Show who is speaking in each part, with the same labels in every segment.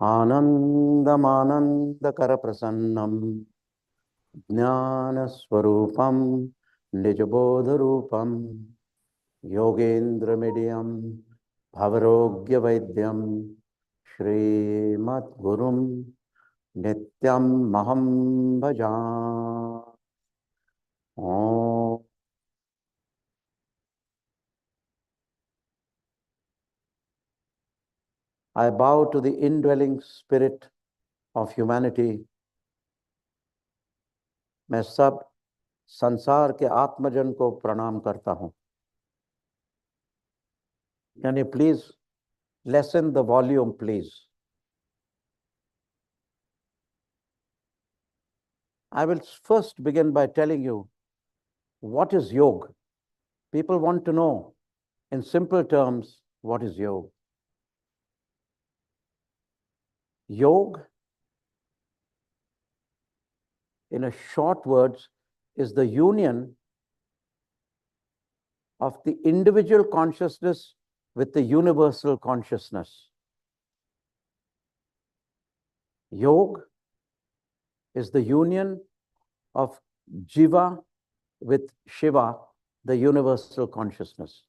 Speaker 1: आनन्दमानन्दकरप्रसन्नं ज्ञानस्वरूपं निजबोधरूपं योगेन्द्रमिडियं भवरोग्यवैद्यं श्रीमद्गुरुं नित्यं महं भजामि। ॐ I bow to the indwelling spirit of humanity. मैं सब संसार के आत्मजन को प्रणाम करता हूं। Can you please lessen the volume, please? I will first begin by telling you what is yoga. People want to know in simple terms what is yoga. Yoga, in a short words, is the union of the individual consciousness with the universal consciousness. Yoga is the union of Jiva with Shiva, the universal consciousness.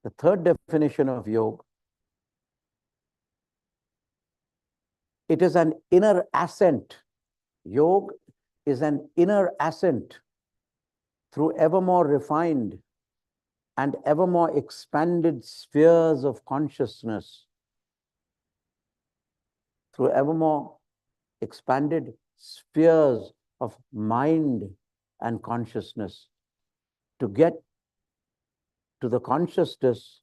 Speaker 1: The third definition of yoga, it is an inner ascent. Yoga is an inner ascent through ever more refined and ever more expanded spheres of consciousness, through ever more expanded spheres of mind and consciousness, to get to the consciousness,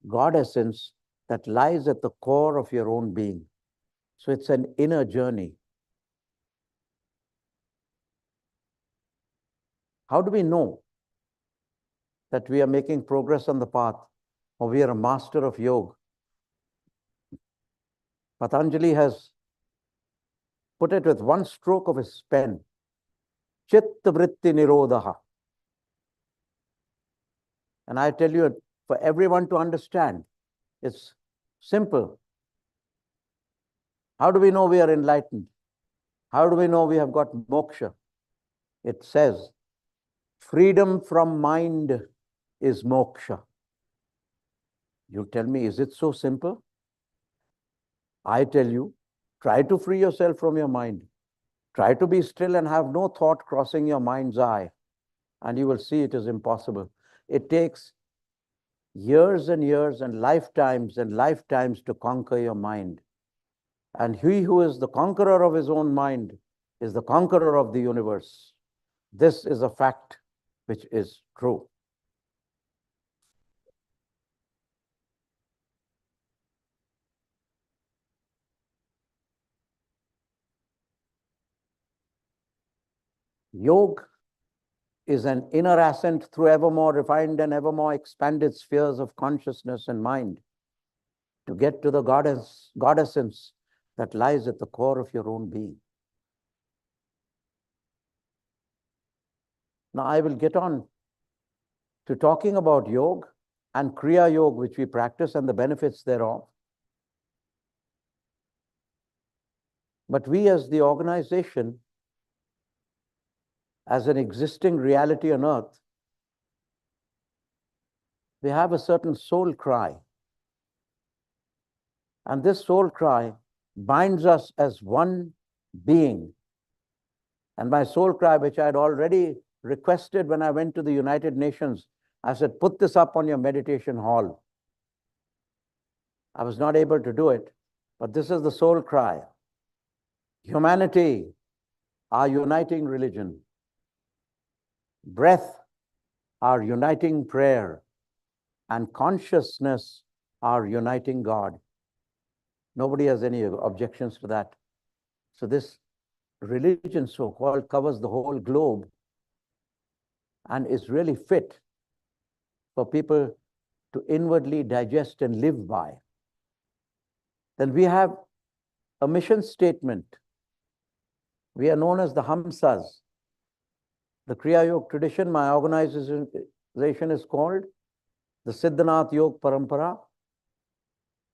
Speaker 1: God essence, that lies at the core of your own being. So it's an inner journey. How do we know that we are making progress on the path, or we are a master of yoga? Patanjali has put it with one stroke of his pen: Chitta Vritti Nirodha. And I tell you, for everyone to understand, it's simple. How do we know we are enlightened? How do we know we have got moksha? It says, freedom from mind is moksha. You tell me, is it so simple? I tell you, try to free yourself from your mind. Try to be still and have no thought crossing your mind's eye, and you will see it is impossible. It takes years and years and lifetimes to conquer your mind. And he who is the conqueror of his own mind is the conqueror of the universe. This is a fact which is true. Yoga is an inner ascent through ever more refined and ever more expanded spheres of consciousness and mind to get to the God essence that lies at the core of your own being. Now I will get on to talking about yoga and Kriya Yoga, which we practice, and the benefits thereof. But we as the organization, as an existing reality on earth, we have a certain soul cry. And this soul cry binds us as one being. And my soul cry, which I had already requested when I went to the United Nations, I said, put this up on your meditation hall. I was not able to do it, but this is the soul cry. Humanity, our uniting religion. Breath, our uniting prayer. And consciousness, our uniting God. Nobody has any objections to that. So this religion, so-called, covers the whole globe and is really fit for people to inwardly digest and live by. Then we have a mission statement. We are known as the Hamsas. The Kriya Yoga tradition, my organization is called The Siddhanath Yoga Parampara,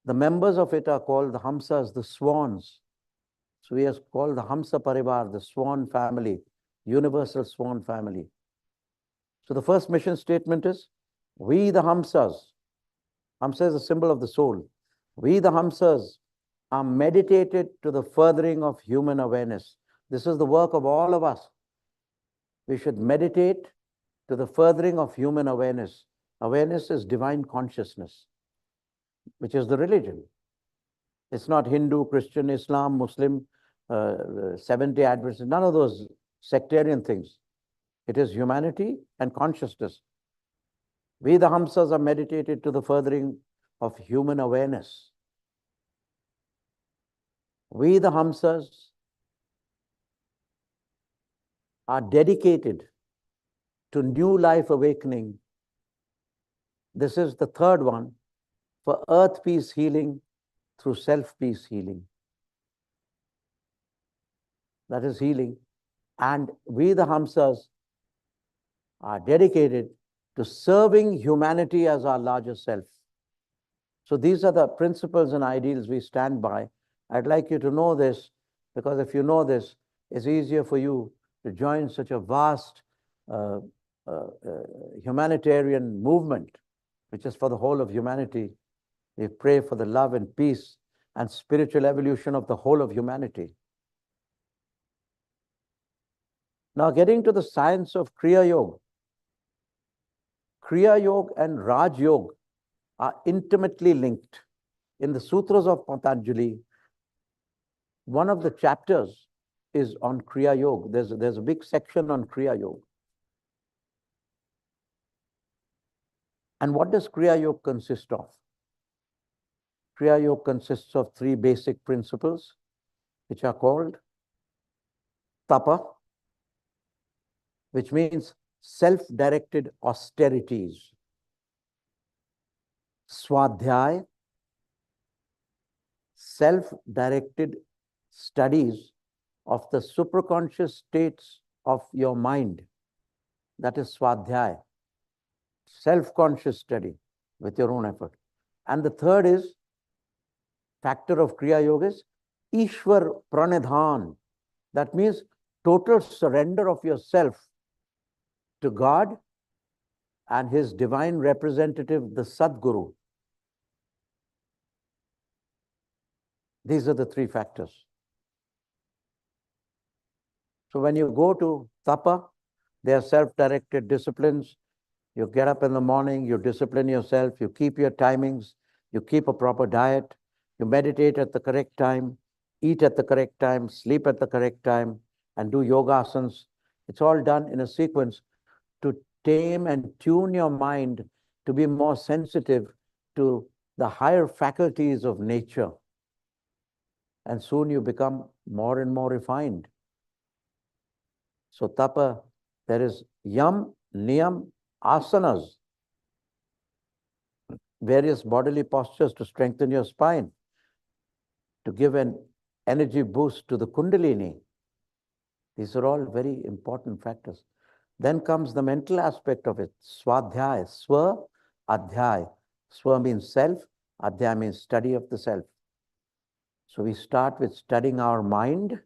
Speaker 1: the members of it are called the Hamsas, the swans. So we are called the Hamsa Parivar, the swan family, universal swan family. So the first mission statement is, we the Hamsas, Hamsa is a symbol of the soul. We the Hamsas are meditated to the furthering of human awareness. This is the work of all of us. We should meditate to the furthering of human awareness. Awareness is divine consciousness, which is the religion. It's not Hindu, Christian, Islam, Muslim, 70 Adventists, none of those sectarian things. It is humanity and consciousness. We the Hamsas are meditated to the furthering of human awareness. We the Hamsas are dedicated to new life awakening. This is the third one, for earth peace healing through self-peace healing. That is healing. And we the Hamsas are dedicated to serving humanity as our larger self. So these are the principles and ideals we stand by. I'd like you to know this, because if you know this, it's easier for you to join such a vast humanitarian movement, which is for the whole of humanity. We pray for the love and peace and spiritual evolution of the whole of humanity. Now, getting to the science of Kriya Yoga. Kriya Yoga and Raj Yoga are intimately linked. In the sutras of Patanjali, one of the chapters is on Kriya Yoga. There's a big section on Kriya Yoga. And what does Kriya Yoga consist of? Kriya Yoga consists of three basic principles, which are called tapa, which means self-directed austerities, swadhyaya, self-directed studies of the supraconscious states of your mind. That is swadhyaya, self-conscious study with your own effort. And the third is, factor of Kriya Yoga is Ishwar Pranidhan. That means total surrender of yourself to God and his divine representative, the Sadguru. These are the three factors. So when you go to tapa, they are self-directed disciplines. You get up in the morning, you discipline yourself, you keep your timings, you keep a proper diet, you meditate at the correct time, eat at the correct time, sleep at the correct time, and do yogasanas. It's all done in a sequence to tame and tune your mind to be more sensitive to the higher faculties of nature. And soon you become more and more refined. So tapa, there is yam, niyam, asanas, various bodily postures to strengthen your spine, to give an energy boost to the kundalini. These are all very important factors. Then comes the mental aspect of it, swadhyaya, swa, adhyaya. Swa means self, adhyaya means study of the self. So we start with studying our mind,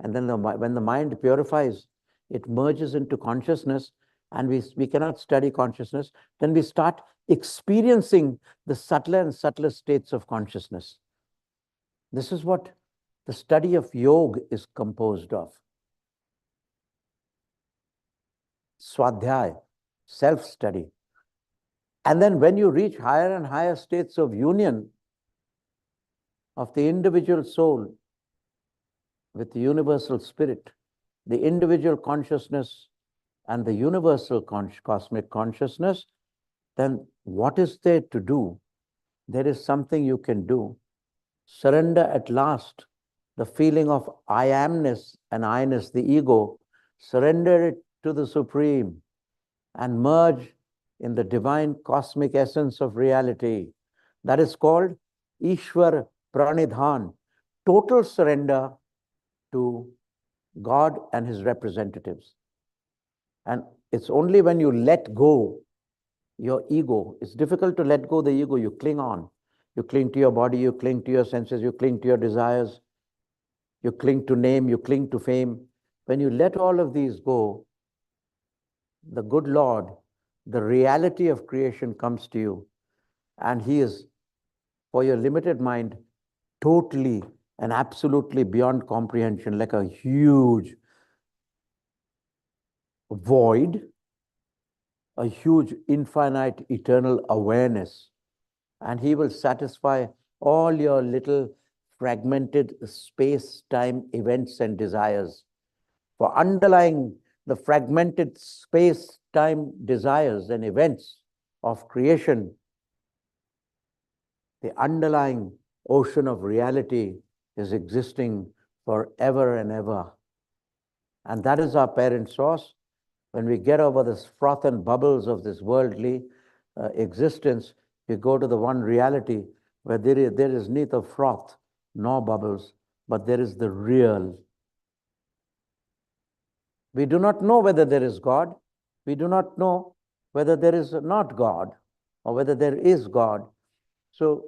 Speaker 1: and then when the mind purifies, it merges into consciousness, and we cannot study consciousness. Then we start experiencing the subtler and subtler states of consciousness. This is what the study of yoga is composed of. Swadhyaya, self-study. And then when you reach higher and higher states of union of the individual soul with the universal spirit, the individual consciousness and the universal cosmic consciousness, then what is there to do? There is something you can do. Surrender at last the feeling of I amness and I-ness, the ego. Surrender it to the Supreme and merge in the divine cosmic essence of reality. That is called Ishwar Pranidhan, total surrender to God and his representatives. And it's only when you let go, your ego. It's difficult to let go the ego. You cling on. You cling to your body, you cling to your senses, you cling to your desires, you cling to name, you cling to fame. When you let all of these go, the good Lord, the reality of creation comes to you, and He is, for your limited mind, totally and absolutely beyond comprehension, like a huge void, a huge infinite eternal awareness, and He will satisfy all your little fragmented space-time events and desires. For underlying the fragmented space-time desires and events of creation, the underlying ocean of reality is existing forever and ever. And that is our parent source. When we get over this froth and bubbles of this worldly existence, we go to the one reality where there is neither froth nor bubbles, but there is the real. We do not know whether there is God. We do not know whether there is not God or whether there is God. So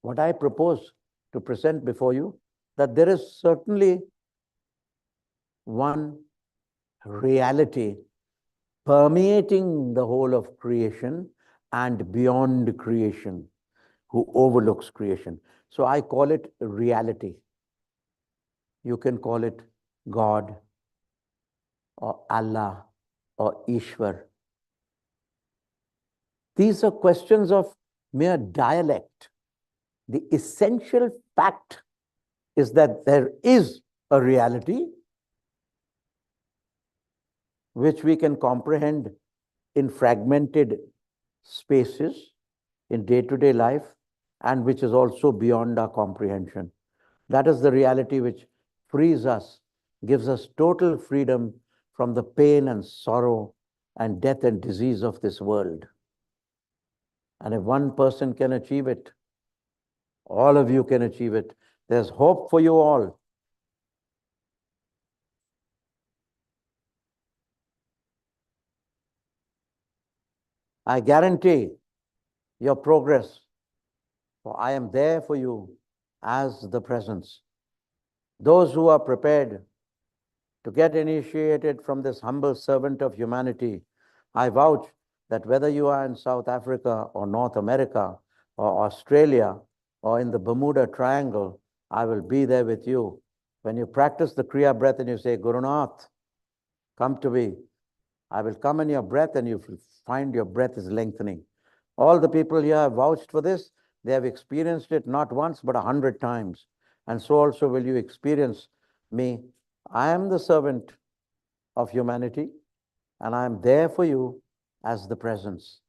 Speaker 1: what I propose to present before you, that there is certainly one reality permeating the whole of creation and beyond creation, who overlooks creation. So I call it reality. You can call it God or Allah or Ishwar. These are questions of mere dialect. The essential fact is that there is a reality which we can comprehend in fragmented spaces in day-to-day life, and which is also beyond our comprehension. That is the reality which frees us, gives us total freedom from the pain and sorrow and death and disease of this world. And if one person can achieve it, all of you can achieve it. There's hope for you all. I guarantee your progress, for I am there for you as the presence. Those who are prepared to get initiated from this humble servant of humanity, I vouch that whether you are in South Africa or North America or Australia or in the Bermuda Triangle, I will be there with you. When you practice the Kriya breath and you say, Gurunath, come to me, I will come in your breath, and you will find your breath is lengthening. All the people here have vouched for this. They have experienced it not once, but 100 times. And so also will you experience me. I am the servant of humanity, and I am there for you as the presence.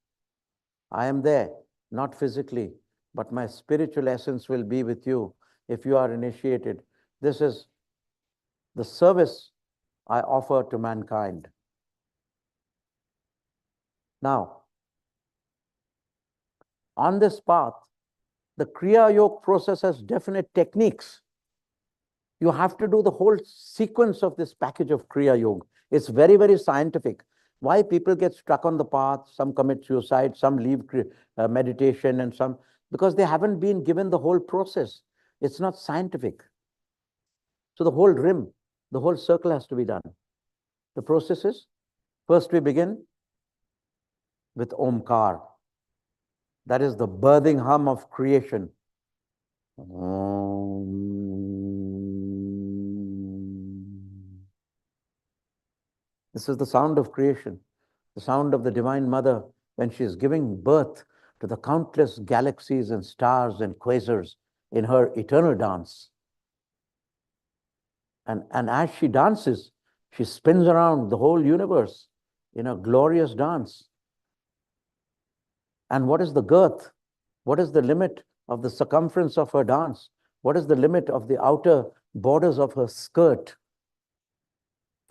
Speaker 1: I am there, not physically, but my spiritual essence will be with you if you are initiated. This is the service I offer to mankind. Now, on this path, the Kriya Yoga process has definite techniques. You have to do the whole sequence of this package of Kriya Yoga. It's very, very scientific. Why people get stuck on the path, some commit suicide, some leave meditation, and some, because they haven't been given the whole process. It's not scientific. So the whole rim, the whole circle has to be done. The process is, first we begin with Omkar. That is the birthing hum of creation. This is the sound of creation, the sound of the Divine Mother when she is giving birth to the countless galaxies and stars and quasars in her eternal dance. And as she dances, she spins around the whole universe in a glorious dance. And what is the girth? What is the limit of the circumference of her dance? What is the limit of the outer borders of her skirt?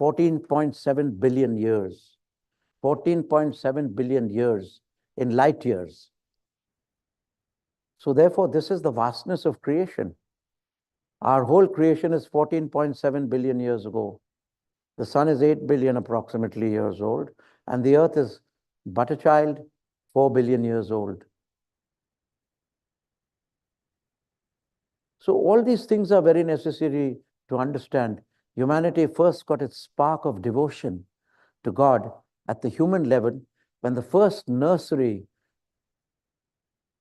Speaker 1: 14.7 billion years. 14.7 billion years in light years. So therefore, this is the vastness of creation. Our whole creation is 14.7 billion years ago. The sun is 8 billion approximately years old, and the earth is but a child, 4 billion years old. So all these things are very necessary to understand. Humanity first got its spark of devotion to God at the human level when the first nursery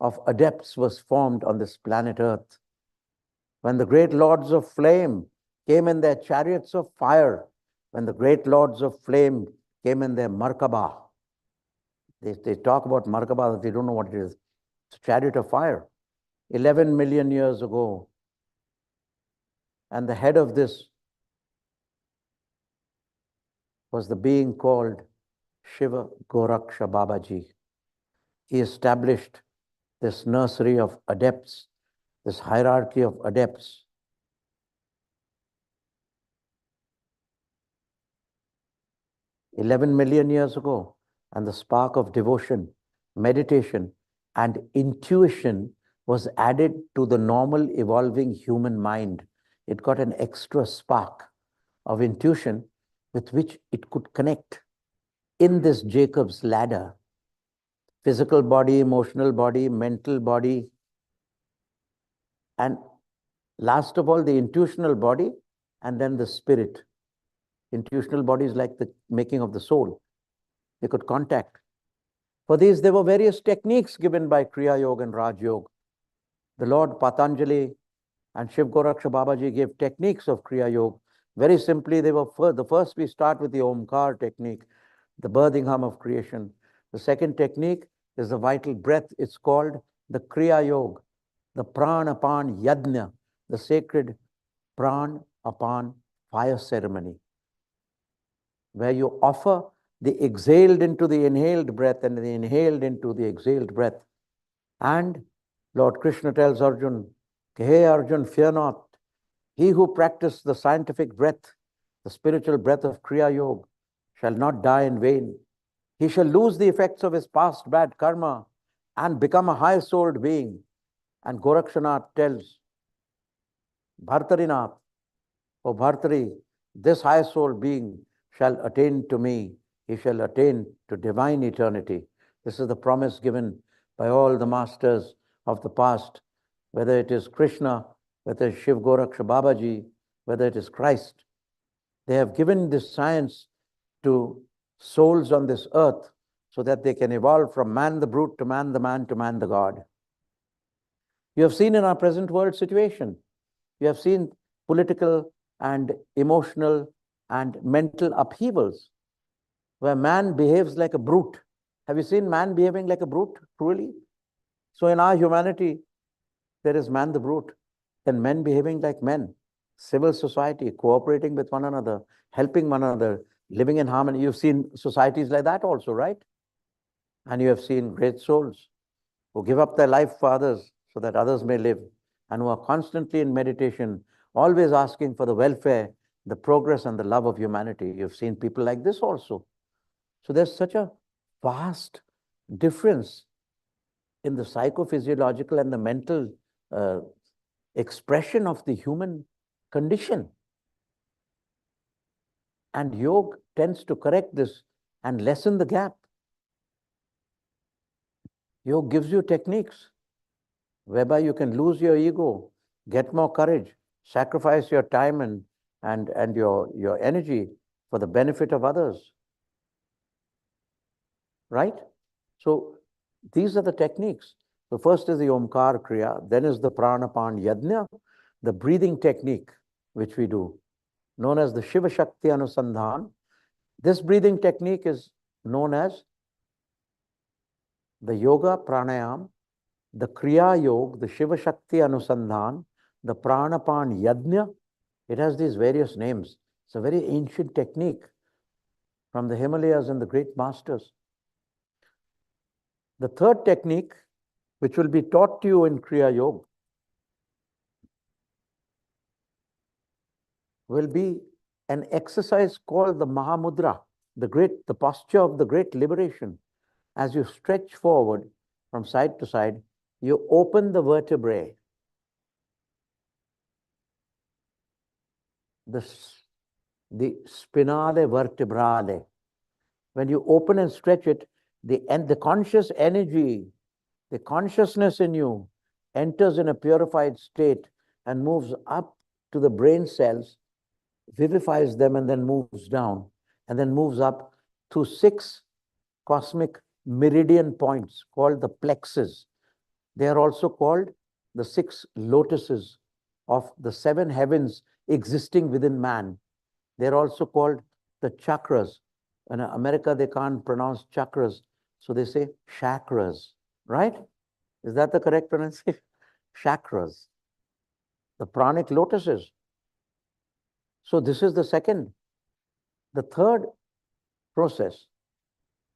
Speaker 1: of adepts was formed on this planet Earth. When the great lords of flame came in their chariots of fire, when the great lords of flame came in their Markaba. They talk about Markaba, they don't know what it is. It's a chariot of fire. 11 million years ago. And the head of this was the being called Shiva Goraksha Babaji. He established this nursery of adepts, this hierarchy of adepts. $11 million years ago, and the spark of devotion, meditation, and intuition was added to the normal evolving human mind. It got an extra spark of intuition with which it could connect in this Jacob's ladder. Physical body, emotional body, mental body, and last of all, the intuitional body, and then the spirit. Intuitional body is like the making of the soul. They could contact. For these, there were various techniques given by Kriya Yoga and Raj Yoga. The Lord Patanjali and Shiv Goraksha Babaji gave techniques of Kriya Yoga. Very simply, they were the first we start with the Omkar technique, the birthing hum of creation. The second technique is the vital breath. It's called the Kriya Yoga, the Pran Apan Yajna, the sacred Pran Apan fire ceremony, where you offer the exhaled into the inhaled breath and the inhaled into the exhaled breath. And Lord Krishna tells Arjun, hey Arjun, fear not. He who practiced the scientific breath, the spiritual breath of Kriya Yoga, shall not die in vain. He shall lose the effects of his past bad karma and become a high-souled being. And Gorakshanath tells Bhartarinath, O Bhartari, this high-souled being shall attain to me. He shall attain to divine eternity. This is the promise given by all the masters of the past, whether it is Krishna, whether it is Shiv Goraksha Babaji, whether it is Christ. They have given this science to souls on this earth so that they can evolve from man the brute to man the man to man the God. You have seen in our present world situation, you have seen political and emotional and mental upheavals where man behaves like a brute. Have you seen man behaving like a brute, truly? So in our humanity, there is man the brute, then men behaving like men, civil society, cooperating with one another, helping one another, living in harmony. You've seen societies like that also, right? And you have seen great souls who give up their life for others so that others may live, and who are constantly in meditation, always asking for the welfare, the progress, and the love of humanity. You've seen people like this also. So there's such a vast difference in the psychophysiological and the mental expression of the human condition. And yoga tends to correct this and lessen the gap. Yoga gives you techniques whereby you can lose your ego, get more courage, sacrifice your time and your energy for the benefit of others. Right? So these are the techniques. So first is the Omkar Kriya, then is the Pranapan Yajna, the breathing technique which we do, known as the Shiva Shakti Anusandhan. This breathing technique is known as the Yoga Pranayam, the Kriya Yoga, the Shiva Shakti Anusandhan, the Pranapan Yajna. It has these various names. It's a very ancient technique from the Himalayas and the great masters. The third technique, which will be taught to you in Kriya Yoga, will be an exercise called the Mahamudra, the posture of the great liberation. As you stretch forward from side to side, you open the vertebrae. The spinale vertebrale. When you open and stretch it, the conscious energy, the consciousness in you enters in a purified state and moves up to the brain cells, vivifies them, and then moves down, and then moves up to 6 cosmic meridian points called the plexes. They are also called the 6 lotuses of the 7 heavens existing within man. They're also called the chakras. In America, they can't pronounce chakras, so they say chakras, right? Is that the correct pronunciation? Chakras, the pranic lotuses. So this is the second. The third process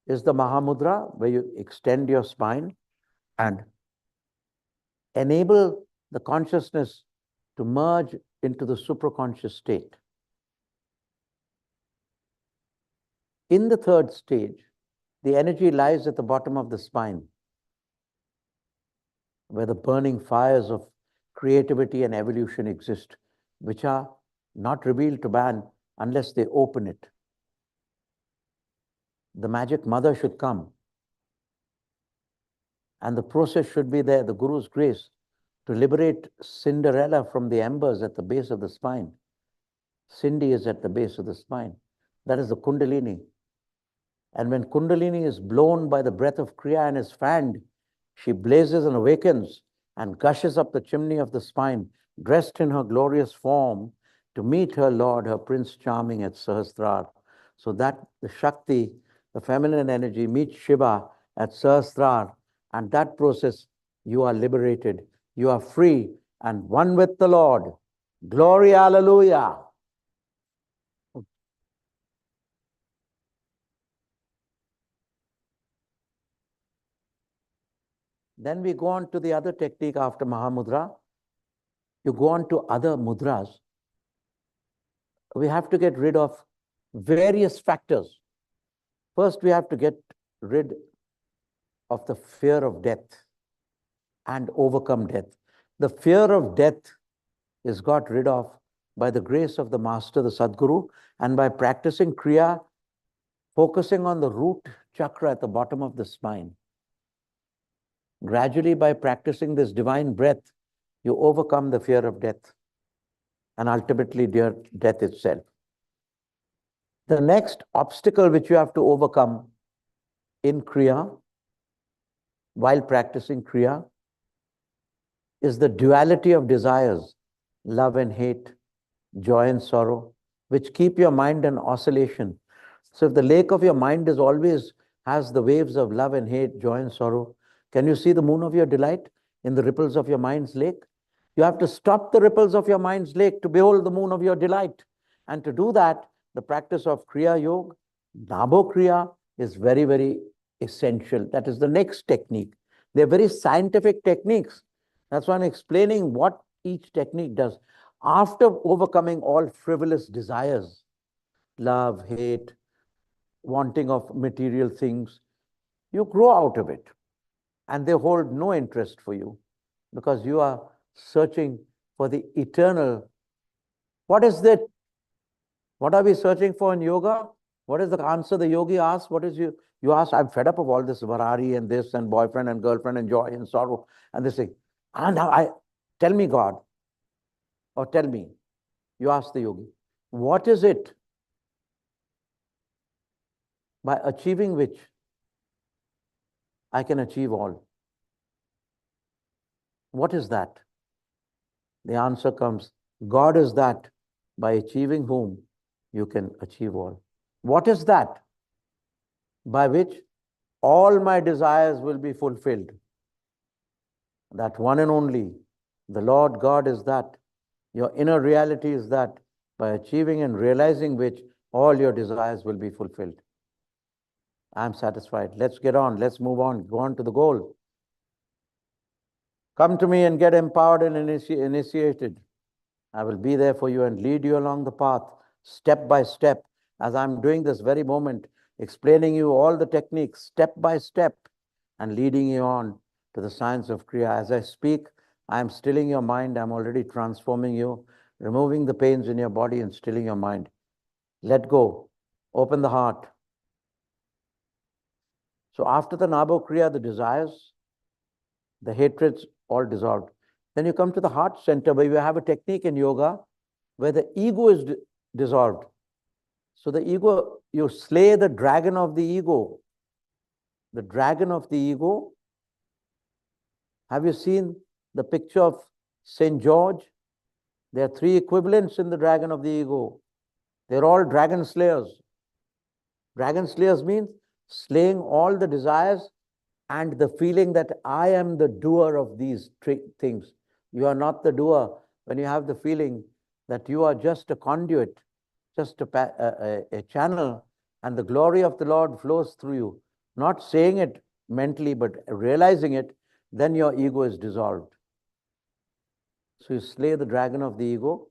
Speaker 1: is the Mahamudra, where you extend your spine and enable the consciousness to merge into the supraconscious state. In the third stage, the energy lies at the bottom of the spine, where the burning fires of creativity and evolution exist, which are not revealed to man unless they open it. The magic mother should come, and the process should be there, the Guru's grace, to liberate Cinderella from the embers at the base of the spine. Cindy is at the base of the spine. That is the Kundalini. And when Kundalini is blown by the breath of Kriya and is fanned, she blazes and awakens and gushes up the chimney of the spine, dressed in her glorious form, to meet her Lord, her Prince Charming at Sahasrar. So that the Shakti, the feminine energy, meets Shiva at Sahasrar, and that process, you are liberated, you are free and one with the Lord. Glory, hallelujah. Then we go on to the other technique after Mahamudra. You go on to other mudras. We have to get rid of various factors. First, we have to get rid of the fear of death and overcome death. The fear of death is got rid of by the grace of the Master, the Sadguru, and by practicing Kriya, focusing on the root chakra at the bottom of the spine. Gradually, by practicing this divine breath, you overcome the fear of death and ultimately death itself. The next obstacle which you have to overcome in Kriya, while practicing Kriya, is the duality of desires, love and hate, joy and sorrow, which keep your mind in oscillation. So if the lake of your mind is always has the waves of love and hate, joy and sorrow, can you see the moon of your delight in the ripples of your mind's lake? You have to stop the ripples of your mind's lake to behold the moon of your delight. And to do that, the practice of Kriya Yoga, Nabho Kriya, is very, very essential. That is the next technique. They're very scientific techniques. That's why I'm explaining what each technique does. After overcoming all frivolous desires, love, hate, wanting of material things, you grow out of it. And they hold no interest for you because you are searching for the eternal. What is that? What are we searching for in yoga? What is the answer the yogi asks? What is you ask, I'm fed up of all this Varari and this and boyfriend and girlfriend and joy and sorrow. And they say, and tell me God, or tell me. You ask the yogi, what is it by achieving which I can achieve all? What is that? The answer comes, God is that by achieving whom you can achieve all. What is that? By which all my desires will be fulfilled. That one and only, the Lord God is that. Your inner reality is that, by achieving and realizing which all your desires will be fulfilled. I'm satisfied. Let's get on. Let's move on. Go on to the goal. Come to me and get empowered and initiated. I will be there for you and lead you along the path, step by step, as I'm doing this very moment, explaining you all the techniques, step by step, and leading you on to the science of Kriya. As I speak, I'm stilling your mind. I'm already transforming you, removing the pains in your body and stilling your mind. Let go. Open the heart. So after the Nabo Kriya, the desires, the hatreds all dissolved. Then you come to the heart center, where you have a technique in yoga where the ego is dissolved. So the ego, you slay the dragon of the ego. The dragon of the ego. Have you seen the picture of St. George? There are three equivalents in the dragon of the ego. They're all dragon slayers. Dragon slayers means slaying all the desires and the feeling that I am the doer of these things. You are not the doer. When you have the feeling that you are just a conduit, just a channel, and the glory of the Lord flows through you, not saying it mentally, but realizing it, then your ego is dissolved. So you slay the dragon of the ego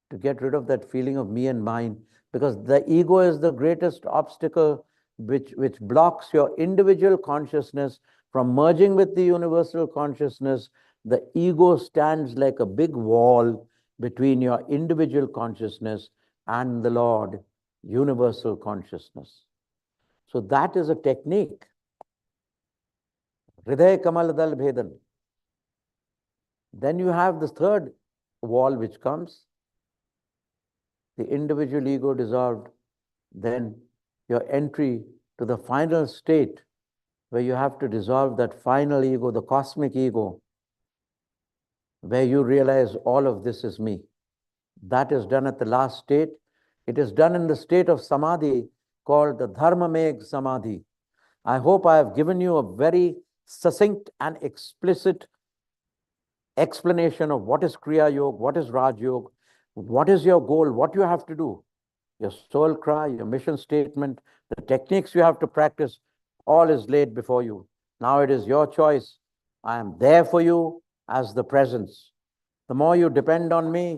Speaker 1: to get rid of that feeling of me and mine, because the ego is the greatest obstacle which blocks your individual consciousness from merging with the universal consciousness. The ego stands like a big wall between your individual consciousness and the Lord, universal consciousness. So that is a technique. Hriday Kamal Dal Bhedan. Then you have the third wall which comes, the individual ego dissolved, then your entry to the final state where you have to dissolve that final ego, the cosmic ego, where you realize all of this is me. That is done at the last state. It is done in the state of samadhi called the Dharma Megh Samadhi. I hope I have given you a very succinct and explicit explanation of what is Kriya Yoga, what is Raj Yoga, what is your goal, what you have to do, your soul cry, your mission statement, the techniques you have to practice, all is laid before you. Now it is your choice. I am there for you as the presence. The more you depend on me,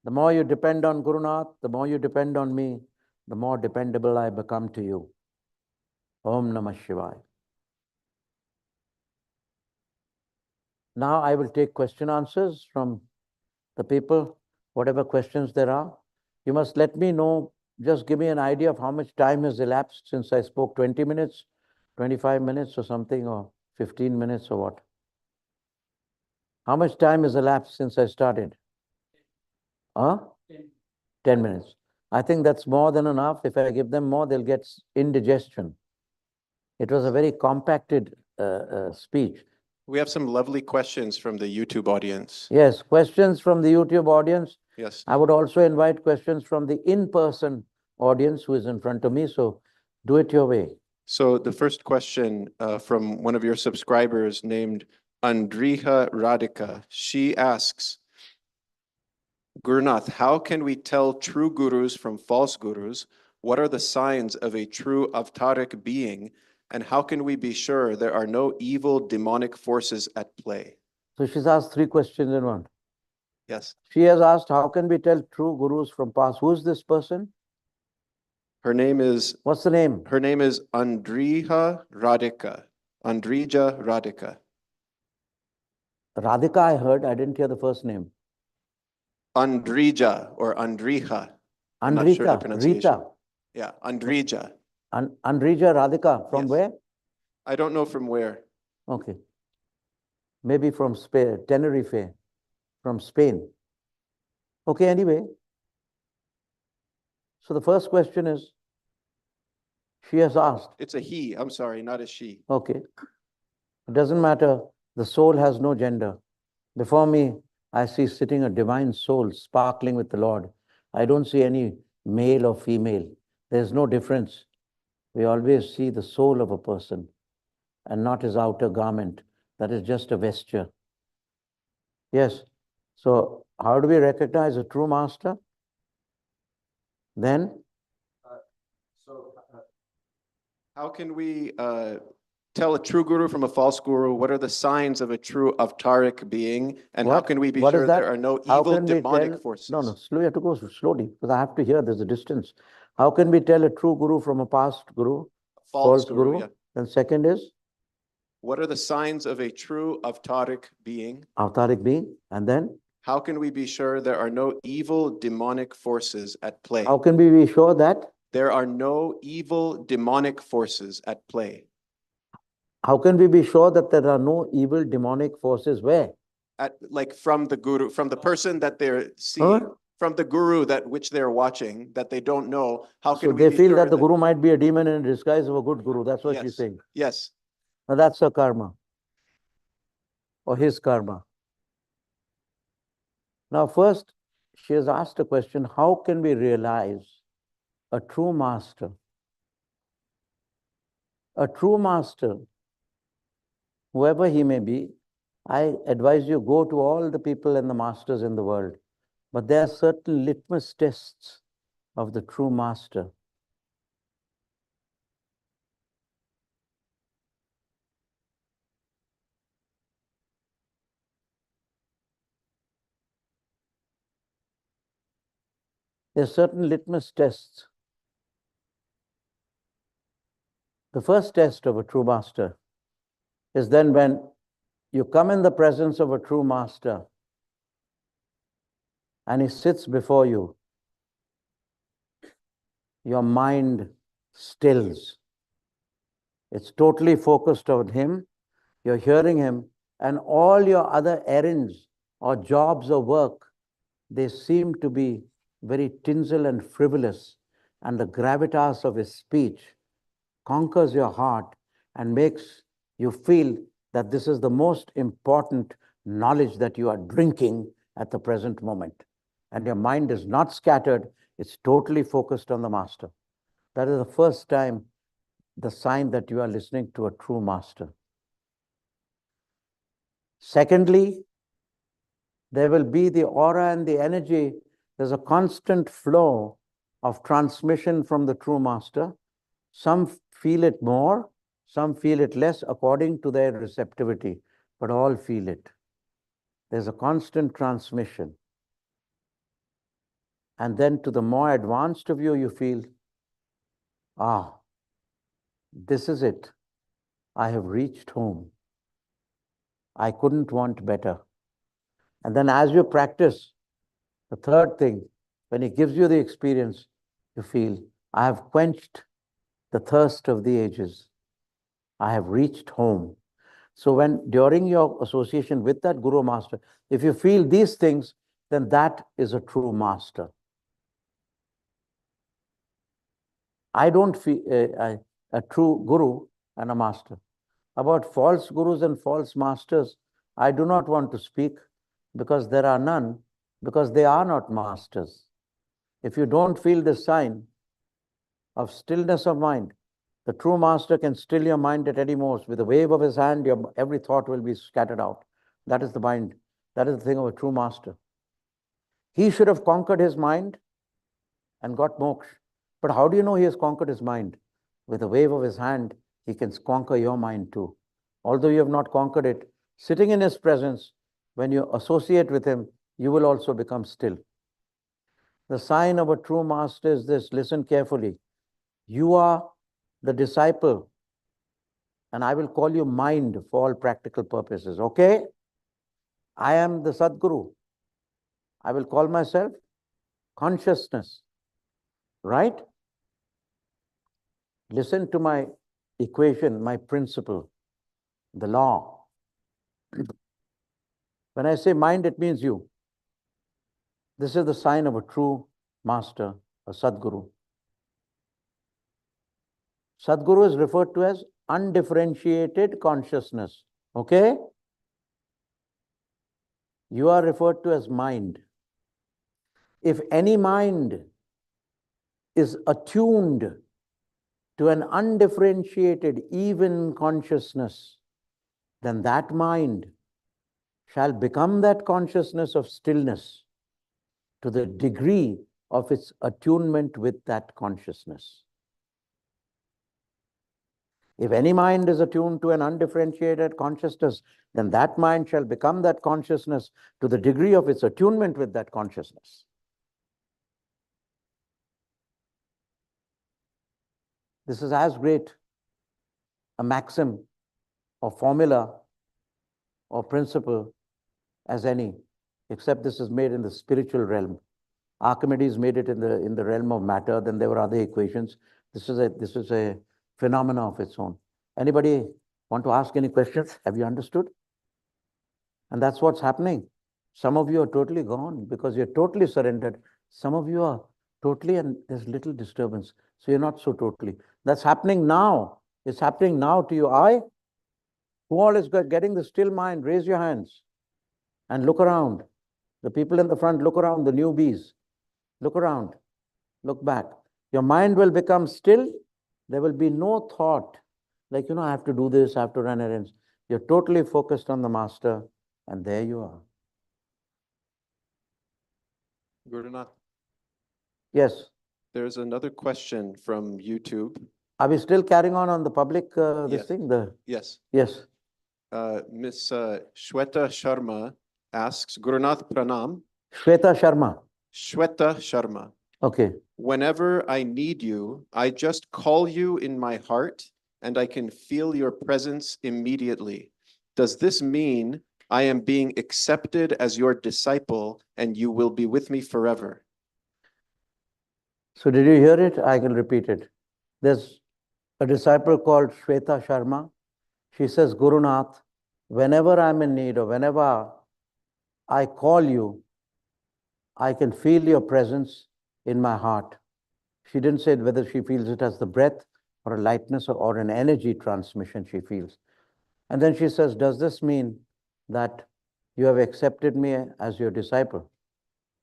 Speaker 1: the more you depend on Guru Nath, the more you depend on me, the more dependable I become to you. Om Namah Shivaya. Now I will take question answers from the people, whatever questions there are. You must let me know, just give me an idea of how much time has elapsed since I spoke, 20 minutes, 25 minutes or something, or 15 minutes or what? How much time has elapsed since I started? 10 minutes. I think that's more than enough. If I give them more, they'll get indigestion. It was a very compacted speech.
Speaker 2: We have some lovely questions from the YouTube audience.
Speaker 1: Yes, questions from the YouTube audience.
Speaker 2: Yes.
Speaker 1: I would also invite questions from the in-person audience who is in front of me. So do it your way.
Speaker 2: So the first question from one of your subscribers named Andriha Radhika. She asks, Gurunath, how can we tell true gurus from false gurus? What are the signs of a true avtaric being? And how can we be sure there are no evil demonic forces at play?
Speaker 1: So she's asked 3 questions in one.
Speaker 2: Yes.
Speaker 1: She has asked, how can we tell true gurus from past? Who is this person?
Speaker 2: Her name is...
Speaker 1: What's the name?
Speaker 2: Her name is Andriha Radhika. Andrija Radhika.
Speaker 1: Radhika I heard. I didn't hear the first name.
Speaker 2: Andrija or Andriha. I'm not sure the pronunciation.
Speaker 1: Rita.
Speaker 2: Yeah, Andrija.
Speaker 1: Andrija Radhika. From where?
Speaker 2: I don't know from where.
Speaker 1: Okay. Maybe from Spain, Tenerife, from Spain. Okay, anyway. So the first question is, she has asked.
Speaker 2: It's a he, I'm sorry, not a she.
Speaker 1: Okay. It doesn't matter. The soul has no gender. Before me, I see sitting a divine soul sparkling with the Lord. I don't see any male or female. There's no difference. We always see the soul of a person and not his outer garment. That is just a vesture. Yes. So how do we recognize a true master? Then?
Speaker 2: How can we tell a true guru from a false guru? What are the signs of a true avtaric being? And how can we be sure there are no evil demonic forces?
Speaker 1: No, you have to go slowly because I have to hear there's a distance. How can we tell a true guru from a past guru?
Speaker 2: False guru. Yeah.
Speaker 1: Then second is?
Speaker 2: What are the signs of a true avtaric being?
Speaker 1: Avtaric being. And then?
Speaker 2: How can we be sure there are no evil demonic forces at play?
Speaker 1: How can we be sure that?
Speaker 2: There are no evil demonic forces at play.
Speaker 1: How can we be sure that there are no evil demonic forces where?
Speaker 2: Like from the guru, from the person that they're seeing,
Speaker 1: Huh?
Speaker 2: from the guru that which they're watching, that they don't know. How
Speaker 1: So
Speaker 2: can we
Speaker 1: they
Speaker 2: be
Speaker 1: feel
Speaker 2: sure
Speaker 1: that the guru might be a demon in disguise of a good guru. That's what she's saying.
Speaker 2: Yes.
Speaker 1: Now that's her karma. Or his karma. Now first, she has asked a question, how can we realize a true master? A true master, whoever he may be, I advise you, go to all the people and the masters in the world. But there are certain litmus tests of the true master. There are certain litmus tests. The first test of a true master is then when you come in the presence of a true master and he sits before you, your mind stills. It's totally focused on him. You're hearing him, and all your other errands or jobs or work, they seem to be very tinsel and frivolous, and the gravitas of his speech conquers your heart and makes you feel that this is the most important knowledge that you are drinking at the present moment. And your mind is not scattered, it's totally focused on the master. That is the first time, the sign that you are listening to a true master. Secondly, there will be the aura and the energy. There's a constant flow of transmission from the true master. Some feel it more, some feel it less according to their receptivity, but all feel it. There's a constant transmission. And then to the more advanced of you, you feel, this is it. I have reached home. I couldn't want better. And then as you practice, the third thing, when he gives you the experience, you feel, I have quenched the thirst of the ages. I have reached home. So when during your association with that Guru Master, if you feel these things, then that is a true master. I don't feel a true Guru and a master. About false Gurus and false masters, I do not want to speak because there are none, because they are not masters. If you don't feel this sign of stillness of mind, the true master can still your mind at any moment. With a wave of his hand, every thought will be scattered out. That is the mind. That is the thing of a true master. He should have conquered his mind and got moksha. But how do you know he has conquered his mind? With a wave of his hand, he can conquer your mind too. Although you have not conquered it, sitting in his presence, when you associate with him, you will also become still. The sign of a true master is this, listen carefully. You are the disciple, and I will call you mind for all practical purposes, okay? I am the Sadguru. I will call myself consciousness, right? Listen to my equation, my principle, the law. When I say mind, it means you. This is the sign of a true master, a Sadguru. Sadguru is referred to as undifferentiated consciousness, okay? You are referred to as mind. If any mind is attuned to an undifferentiated, even consciousness, then that mind shall become that consciousness of stillness to the degree of its attunement with that consciousness. If any mind is attuned to an undifferentiated consciousness, then that mind shall become that consciousness to the degree of its attunement with that consciousness. This is as great a maxim or formula or principle as any. except this is made in the spiritual realm. Archimedes made it in the realm of matter. Then there were other equations. This is a phenomena of its own. Anybody want to ask any questions? Have you understood? And that's what's happening. Some of you are totally gone because you're totally surrendered. Some of you are totally, and there's little disturbance. So you're not so totally. That's happening now. It's happening now to you. Who all is getting the still mind? Raise your hands and look around. The people in the front, look around, the newbies. Look around, look back. Your mind will become still. There will be no thought like, I have to do this, I have to run errands. You're totally focused on the master, and there you are.
Speaker 2: Gurunath,
Speaker 1: Yes.
Speaker 2: there's another question from YouTube.
Speaker 1: Are we still carrying on the public this
Speaker 2: Yes.
Speaker 1: thing?
Speaker 2: Yes.
Speaker 1: Yes.
Speaker 2: Miss Shweta Sharma asks, Gurunath Pranam.
Speaker 1: Shweta Sharma.
Speaker 2: Shweta Sharma.
Speaker 1: Okay.
Speaker 2: Whenever I need you, I just call you in my heart and I can feel your presence immediately. Does this mean I am being accepted as your disciple and you will be with me forever?
Speaker 1: So did you hear it? I can repeat it. There's a disciple called Shweta Sharma. She says, Gurunath, whenever I'm in need or whenever I call you, I can feel your presence in my heart. She didn't say whether she feels it as the breath or a lightness or an energy transmission she feels. And then she says, does this mean that you have accepted me as your disciple?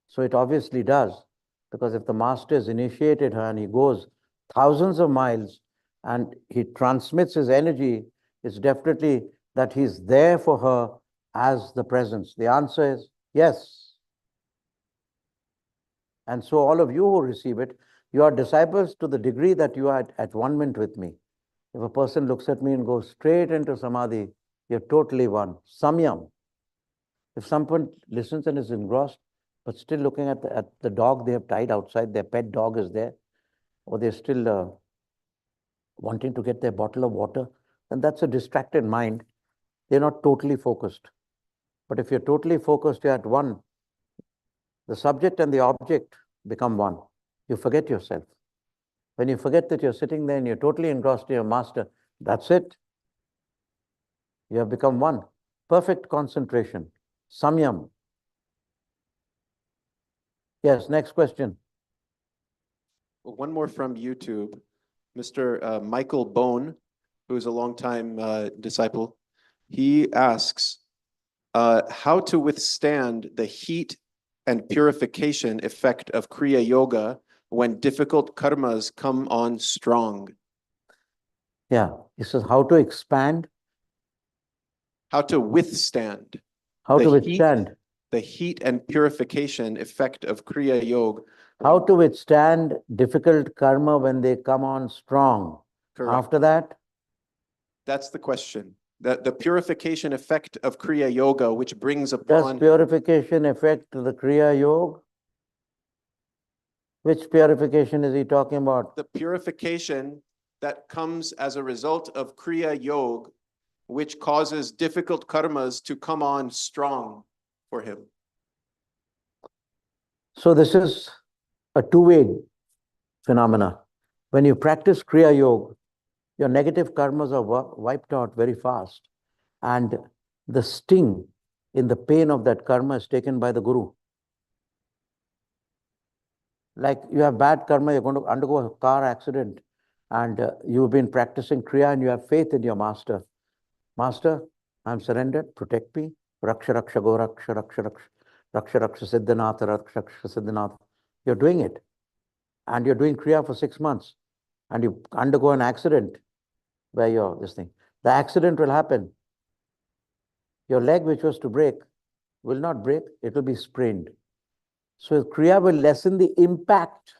Speaker 1: So it obviously does, because if the master has initiated her and he goes thousands of miles and he transmits his energy, it's definitely that he's there for her as the presence. The answer is yes. And so all of you who receive it, you are disciples to the degree that you are at one-ment with me. If a person looks at me and goes straight into samadhi, you're totally one. Samyam. If someone listens and is engrossed, but still looking at the dog they have tied outside, their pet dog is there, or they're still wanting to get their bottle of water, then that's a distracted mind. They're not totally focused. But if you're totally focused, you're at one. The subject and the object become one. You forget yourself. When you forget that you're sitting there and you're totally engrossed in your master, that's it. You have become one. Perfect concentration. Samyam. Yes, next question.
Speaker 2: One more from YouTube. Mr. Michael Bone, who is a longtime disciple, he asks, how to withstand the heat and purification effect of Kriya Yoga when difficult karmas come on strong.
Speaker 1: Yeah, he says how to expand.
Speaker 2: How to withstand.
Speaker 1: How to withstand.
Speaker 2: The heat and purification effect of Kriya Yoga.
Speaker 1: How to withstand difficult karma when they come on strong.
Speaker 2: Correct.
Speaker 1: After that?
Speaker 2: That's the question. The purification effect of Kriya Yoga, which brings upon...
Speaker 1: Does purification affect the Kriya Yoga? Which purification is he talking about?
Speaker 2: The purification that comes as a result of Kriya Yoga, which causes difficult karmas to come on strong for him.
Speaker 1: So this is a two-way phenomena. When you practice Kriya Yoga, your negative karmas are wiped out very fast. And the sting in the pain of that karma is taken by the Guru. Like you have bad karma, you're going to undergo a car accident, and you've been practicing Kriya and you have faith in your master. Master, I'm surrendered, protect me. Raksha Raksha Go Raksha Raksha Raksha Raksha Raksha Siddhanath Raksha Raksha Siddhanath. You're doing it. And you're doing Kriya for 6 months. And you undergo an accident where you're this thing. The accident will happen. Your leg, which was to break, will not break, it will be sprained. So Kriya will lessen the impact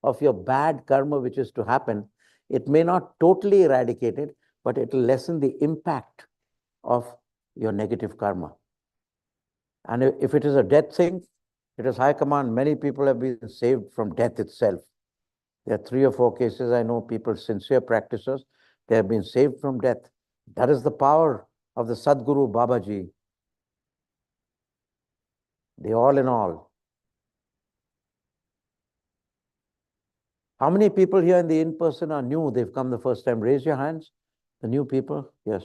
Speaker 1: of your bad karma which is to happen. It may not totally eradicate it, but it will lessen the impact of your negative karma. And if it is a death thing, it is high command. Many people have been saved from death itself. There are 3 or 4 cases I know, people, sincere practitioners, they have been saved from death. That is the power of the Sadguru Babaji. the all in all. How many people here in the in-person are new? They've come the first time. Raise your hands. The new people? Yes.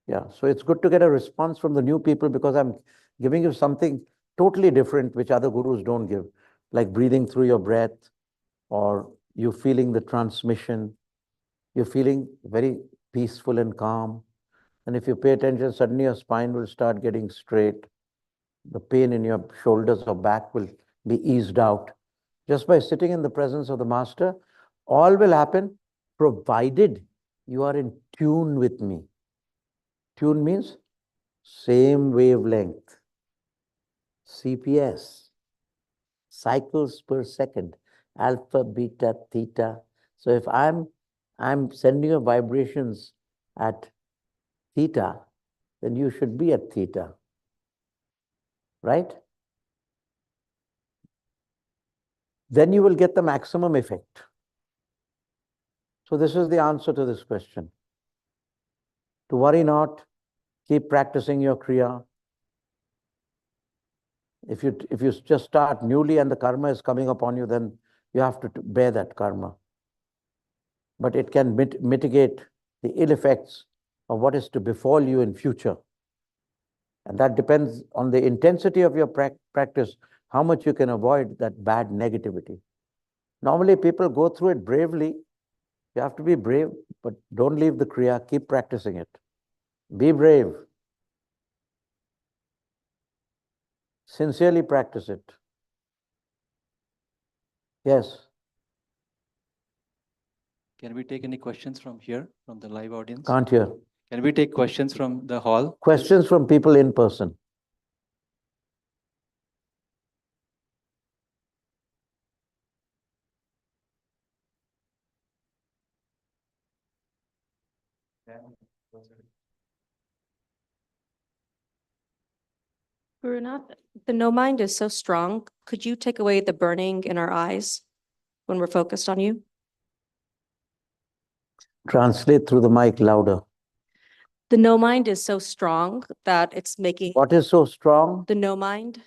Speaker 1: Yeah. So it's good to get a response from the new people because I'm giving you something totally different, which other gurus don't give, like breathing through your breath, or you feeling the transmission. You're feeling very peaceful and calm. And if you pay attention, suddenly your spine will start getting straight. The pain in your shoulders or back will be eased out. Just by sitting in the presence of the master, all will happen provided you are in tune with me. Tune means same wavelength. CPS, cycles per second, alpha, beta, theta. So if I'm sending you vibrations at theta, then you should be at theta, right? Then you will get the maximum effect. So this is the answer to this question. To worry not, keep practicing your Kriya. If you just start newly and the karma is coming upon you, then you have to bear that karma. But it can mitigate the ill effects of what is to befall you in future. And that depends on the intensity of your practice, how much you can avoid that bad negativity. Normally people go through it bravely. You have to be brave, but don't leave the Kriya, keep practicing it. Be brave. Sincerely practice it. Yes.
Speaker 3: Can we take any questions from here, from the live audience?
Speaker 1: Can't hear.
Speaker 3: Can we take questions from the hall?
Speaker 1: Questions from people in person.
Speaker 4: Gurunath, the no mind is so strong. Could you take away the burning in our eyes when we're focused on you?
Speaker 1: Translate through the mic louder.
Speaker 4: The no mind is so strong that it's making
Speaker 1: What is so strong?
Speaker 4: the no mind.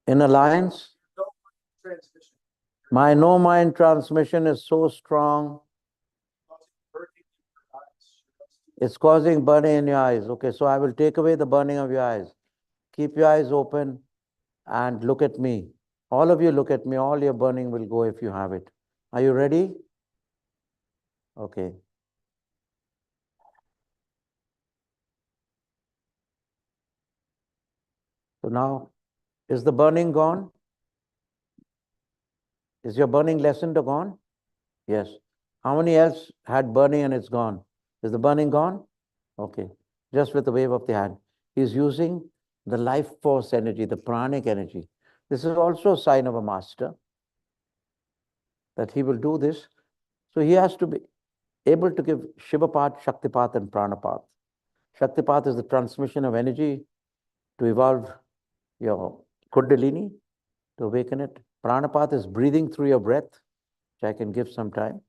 Speaker 1: In alliance? My no mind transmission is so strong. It's causing burning in your eyes. Okay, so I will take away the burning of your eyes. Keep your eyes open and look at me. All of you look at me. All your burning will go if you have it. Are you ready? Okay. So now, is the burning gone? Is your burning lessened or gone? Yes. How many else had burning and it's gone? Is the burning gone? Okay. Just with the wave of the hand. He's using the life force energy, the pranic energy. This is also a sign of a master, that he will do this. So he has to be able to give Shivapat, Shaktipat, and Pranapat. Shaktipat is the transmission of energy to evolve your Kundalini, to awaken it. Pranapat is breathing through your breath, which I can give some time.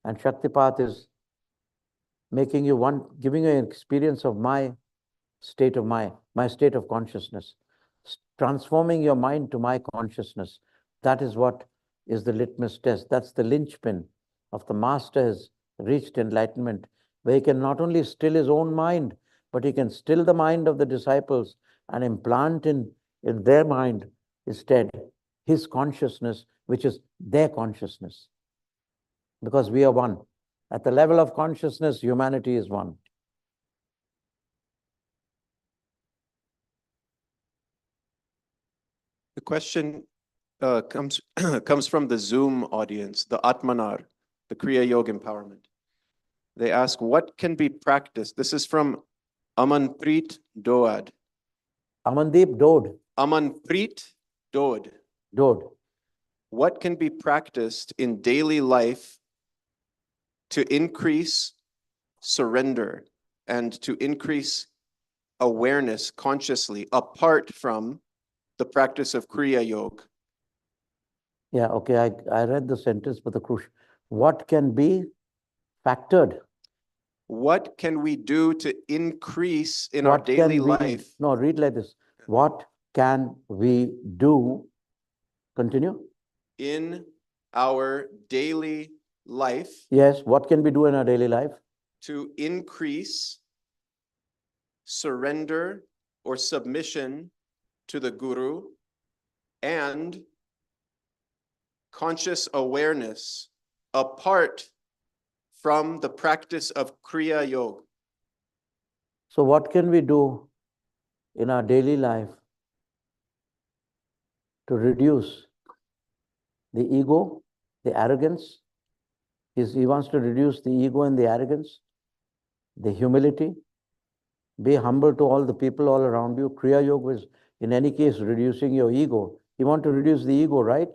Speaker 1: And Shaktipat is making you giving you an experience of my state of my state of consciousness, transforming your mind to my consciousness. That is what is the litmus test. That's the linchpin of the master has reached enlightenment, where he can not only still his own mind, but he can still the mind of the disciples and implant in their mind instead his consciousness, which is their consciousness. Because we are one. At the level of consciousness, humanity is one.
Speaker 2: The question comes from the Zoom audience, the Atmanar, the Kriya Yoga Empowerment. They ask, what can be practiced? This is from Amanpreet Doad.
Speaker 1: Amandeep Dode.
Speaker 2: Amanpreet Doad.
Speaker 1: Dode.
Speaker 2: What can be practiced in daily life to increase surrender and to increase awareness consciously apart from the practice of Kriya Yoga?
Speaker 1: Yeah, okay, I read the sentence, but the crucial, what can be factored?
Speaker 2: What can we do to increase in our daily life?
Speaker 1: No, read like this. What can we do? Continue.
Speaker 2: In our daily life
Speaker 1: Yes, what can we do in our daily life?
Speaker 2: to increase surrender or submission to the Guru and conscious awareness apart from the practice of Kriya Yoga.
Speaker 1: So what can we do in our daily life to reduce the ego, the arrogance? He wants to reduce the ego and the arrogance, the humility. Be humble to all the people all around you. Kriya Yoga is, in any case, reducing your ego. You want to reduce the ego, right?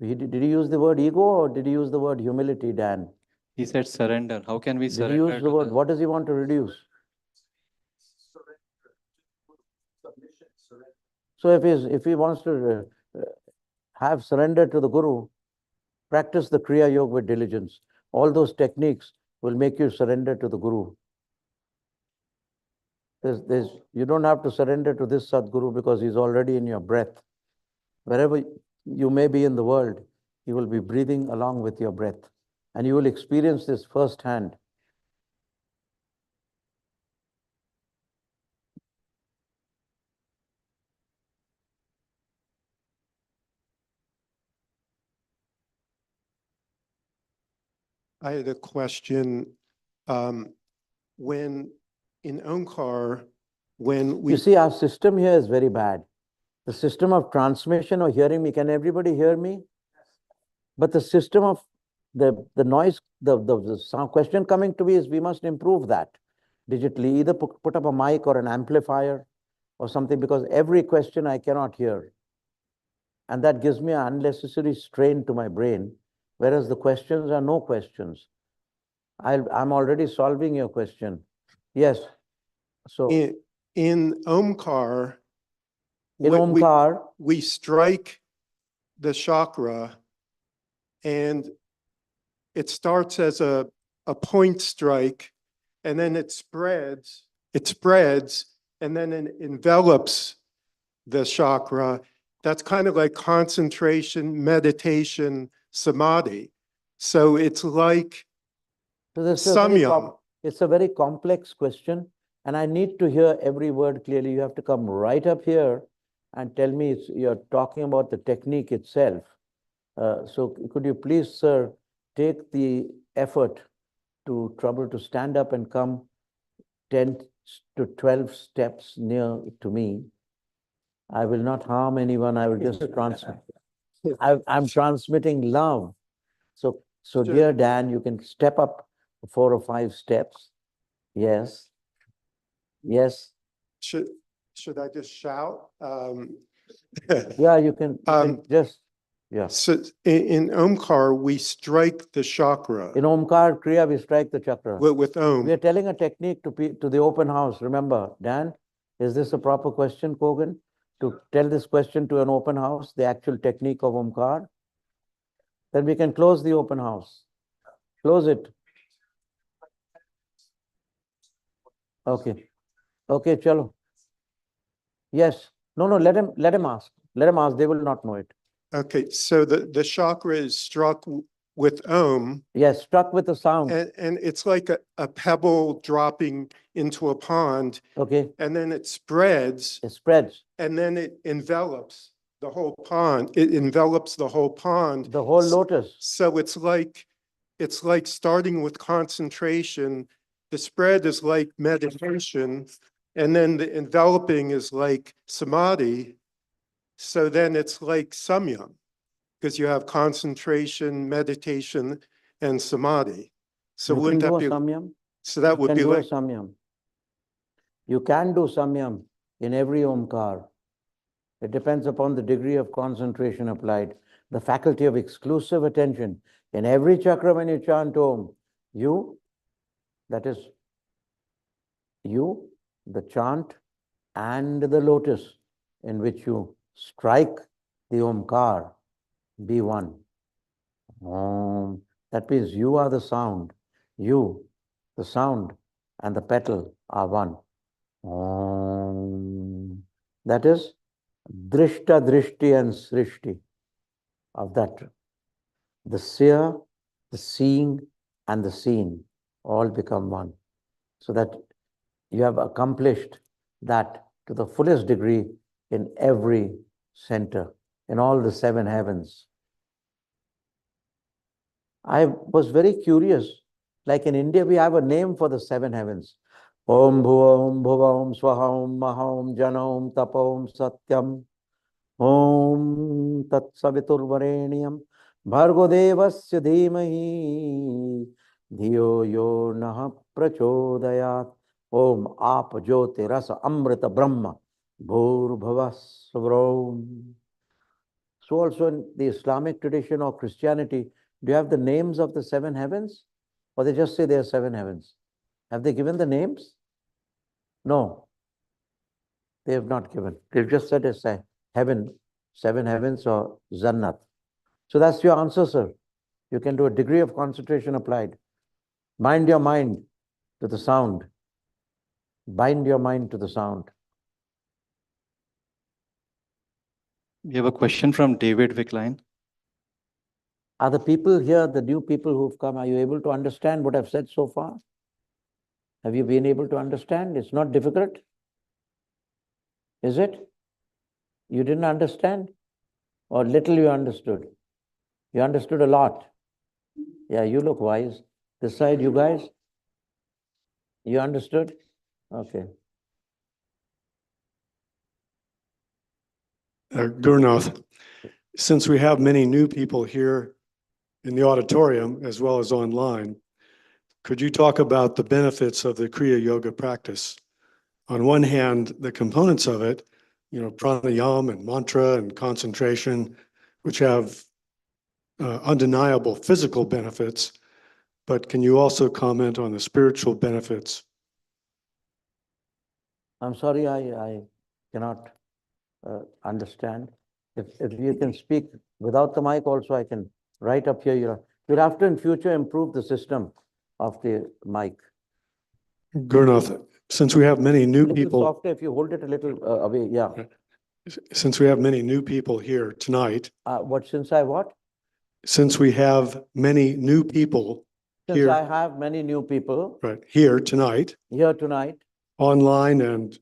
Speaker 1: Did he use the word ego or did he use the word humility, Dan?
Speaker 3: He said surrender. How can we
Speaker 1: Did he
Speaker 3: surrender
Speaker 1: use the
Speaker 3: to
Speaker 1: word, what does he want to reduce? So if he wants to have surrender to the Guru, practice the Kriya Yoga with diligence. All those techniques will make you surrender to the Guru. You don't have to surrender to this Sadguru because he's already in your breath. Wherever you may be in the world, he will be breathing along with your breath. And you will experience this firsthand.
Speaker 5: I had a question. When in Omkar, when we
Speaker 1: You see, our system here is very bad. The system of transmission or hearing me, can everybody hear me? But the system of the noise, the sound question coming to me is we must improve that digitally. Either put up a mic or an amplifier or something, because every question I cannot hear. And that gives me an unnecessary strain to my brain, whereas the questions are no questions. I'm already solving your question. Yes. So
Speaker 5: in Omkar,
Speaker 1: in Omkar,
Speaker 5: we strike the chakra and it starts as a point strike and then it spreads, and then it envelops the chakra. That's kind of like concentration, meditation, samadhi. So it's like samyam.
Speaker 1: It's a very complex question, and I need to hear every word clearly. You have to come right up here and tell me you're talking about the technique itself. So could you please, sir, take the effort to stand up and come 10 to 12 steps near to me. I will not harm anyone. I will just transmit. I'm transmitting love. So
Speaker 5: Sure.
Speaker 1: Dear Dan, you can step up 4 or 5 steps. Yes. Yes.
Speaker 5: Should I just shout?
Speaker 1: Yeah, you can just, yeah.
Speaker 5: So in Omkar, we strike the chakra.
Speaker 1: In Omkar Kriya, we strike the chakra.
Speaker 5: With Om.
Speaker 1: We are telling a technique to the open house. Remember, Dan, is this a proper question, Kogan? To tell this question to an open house, the actual technique of Omkar? Then we can close the open house. Close it. Okay. Okay, chalo. Yes. No, let him ask. Let him ask. They will not know it.
Speaker 5: Okay, so the chakra is struck with Om.
Speaker 1: Yes, struck with the sound.
Speaker 5: And it's like a pebble dropping into a pond.
Speaker 1: Okay.
Speaker 5: And then it spreads.
Speaker 1: It spreads.
Speaker 5: And then it envelops the whole pond. It envelops the whole pond.
Speaker 1: The whole lotus.
Speaker 5: So it's like starting with concentration. The spread is like meditation. And then the enveloping is like samadhi. So then it's like samyam, because you have concentration, meditation, and samadhi. So
Speaker 1: you
Speaker 5: wouldn't
Speaker 1: can
Speaker 5: that
Speaker 1: do
Speaker 5: be?
Speaker 1: a samyam.
Speaker 5: So that would be like
Speaker 1: samyam. You can do samyam in every Omkar. It depends upon the degree of concentration applied, the faculty of exclusive attention. In every chakra when you chant Om, that is you, the chant, and the lotus in which you strike the Omkar, be one. Om. That means you are the sound. You, the sound, and the petal are one. Om. That is drishta, drishti and srishti of that. The seer, the seeing and the seen all become one. So that you have accomplished that to the fullest degree in every center, in all the seven heavens. I was very curious. Like in India, we have a name for the seven heavens. Om Bhuva Om Bhuva Om Swaha Om Maha Om Jana Om Tapa Om Satyam Om Tat Savitur Vareniyam Bhargo Devasya Dhimahi Dhiyo Yo Naha Prachodayat Om Aap Jyoti Rasa Amrita Brahma Bhur Bhavas Svrom. So also in the Islamic tradition or Christianity, do you have the names of the seven heavens? Or they just say there are seven heavens? Have they given the names? No, they have not given. They've just said it's a heaven, seven heavens or Jannat. So that's your answer, sir. You can do a degree of concentration applied. Mind your mind to the sound. Bind your mind to the sound.
Speaker 3: We have a question from David Wickline.
Speaker 1: Are the people here, the new people who've come, are you able to understand what I've said so far? Have you been able to understand? It's not difficult. Is it? You didn't understand? Or little you understood? You understood a lot. Yeah, you look wise. This side, you guys? You understood? Okay.
Speaker 6: Gurnath, since we have many new people here in the auditorium as well as online, could you talk about the benefits of the Kriya Yoga practice? On one hand, the components of it, pranayama and mantra and concentration, which have undeniable physical benefits, but can you also comment on the spiritual benefits?
Speaker 1: I'm sorry, I cannot understand. If you can speak without the mic also, I can write up here. You'll have to in future improve the system of the mic.
Speaker 6: Gurnath, since we have many new people.
Speaker 1: Softer if you hold it a little away, yeah.
Speaker 6: Since we have many new people here tonight.
Speaker 1: Since I what?
Speaker 6: Since we have many new people
Speaker 1: Since
Speaker 6: here.
Speaker 1: I have many new people.
Speaker 6: Right, here tonight.
Speaker 1: Here tonight.
Speaker 6: Online and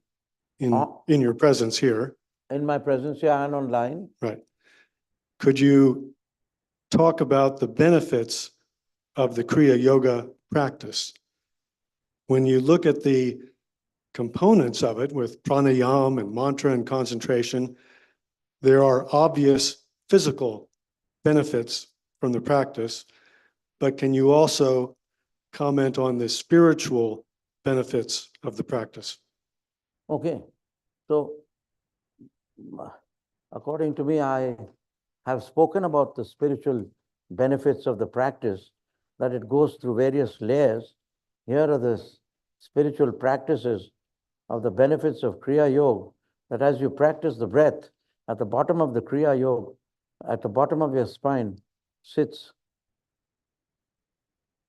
Speaker 6: in your presence here.
Speaker 1: In my presence here and online.
Speaker 6: Right. Could you talk about the benefits of the Kriya Yoga practice? When you look at the components of it with pranayama and mantra and concentration, there are obvious physical benefits from the practice, but can you also comment on the spiritual benefits of the practice?
Speaker 1: Okay. So, according to me, I have spoken about the spiritual benefits of the practice, that it goes through various layers. Here are the spiritual practices of the benefits of Kriya Yoga, that as you practice the breath, at the bottom of the Kriya Yoga, at the bottom of your spine, sits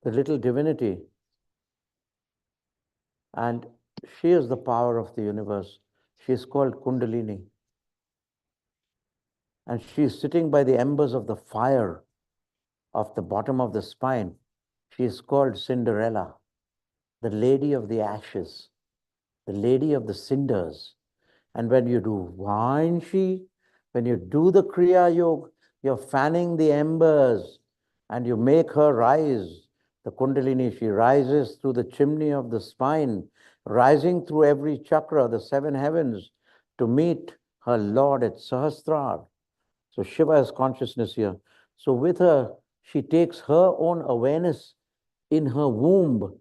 Speaker 1: the little divinity, and she is the power of the universe. She is called Kundalini. And she is sitting by the embers of the fire of the bottom of the spine. She is called Cinderella, the lady of the ashes, the lady of the cinders. And when you do Vanshi, when you do the Kriya Yoga, you're fanning the embers and you make her rise. The Kundalini, she rises through the chimney of the spine, rising through every chakra, the seven heavens, to meet her Lord at Sahasrara. So Shiva is consciousness here. So with her, she takes her own awareness in her womb,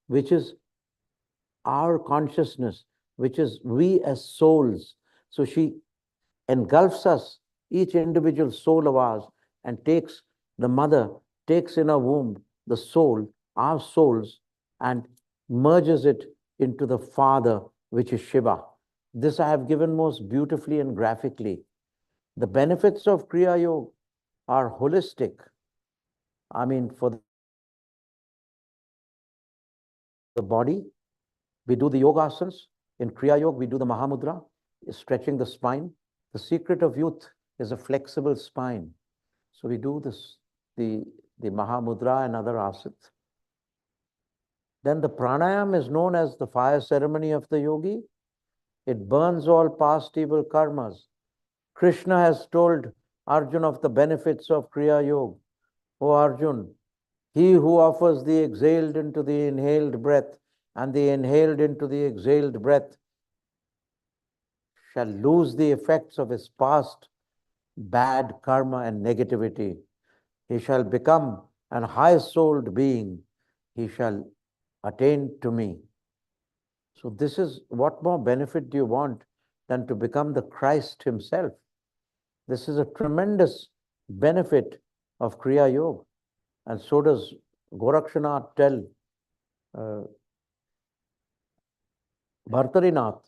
Speaker 1: which is our consciousness, which is we as souls. So she engulfs us, each individual soul of ours, and takes the mother, takes in her womb the soul, our souls, and merges it into the Father, which is Shiva. This I have given most beautifully and graphically. The benefits of Kriya Yoga are holistic. I mean, for the body, we do the yoga asanas. In Kriya Yoga, we do the Mahamudra. stretching the spine. The secret of youth is a flexible spine. So we do this, the Mahamudra and other asanas. Then the pranayam is known as the fire ceremony of the yogi. It burns all past evil karmas. Krishna has told Arjuna of the benefits of Kriya Yoga. O Arjun, he who offers the exhaled into the inhaled breath and the inhaled into the exhaled breath shall lose the effects of his past bad karma and negativity. He shall become an high-souled being. He shall attain to me. So this is, what more benefit do you want than to become the Christ himself? This is a tremendous benefit of Kriya Yoga. And so does Gorakshanath tell Bhartarinath.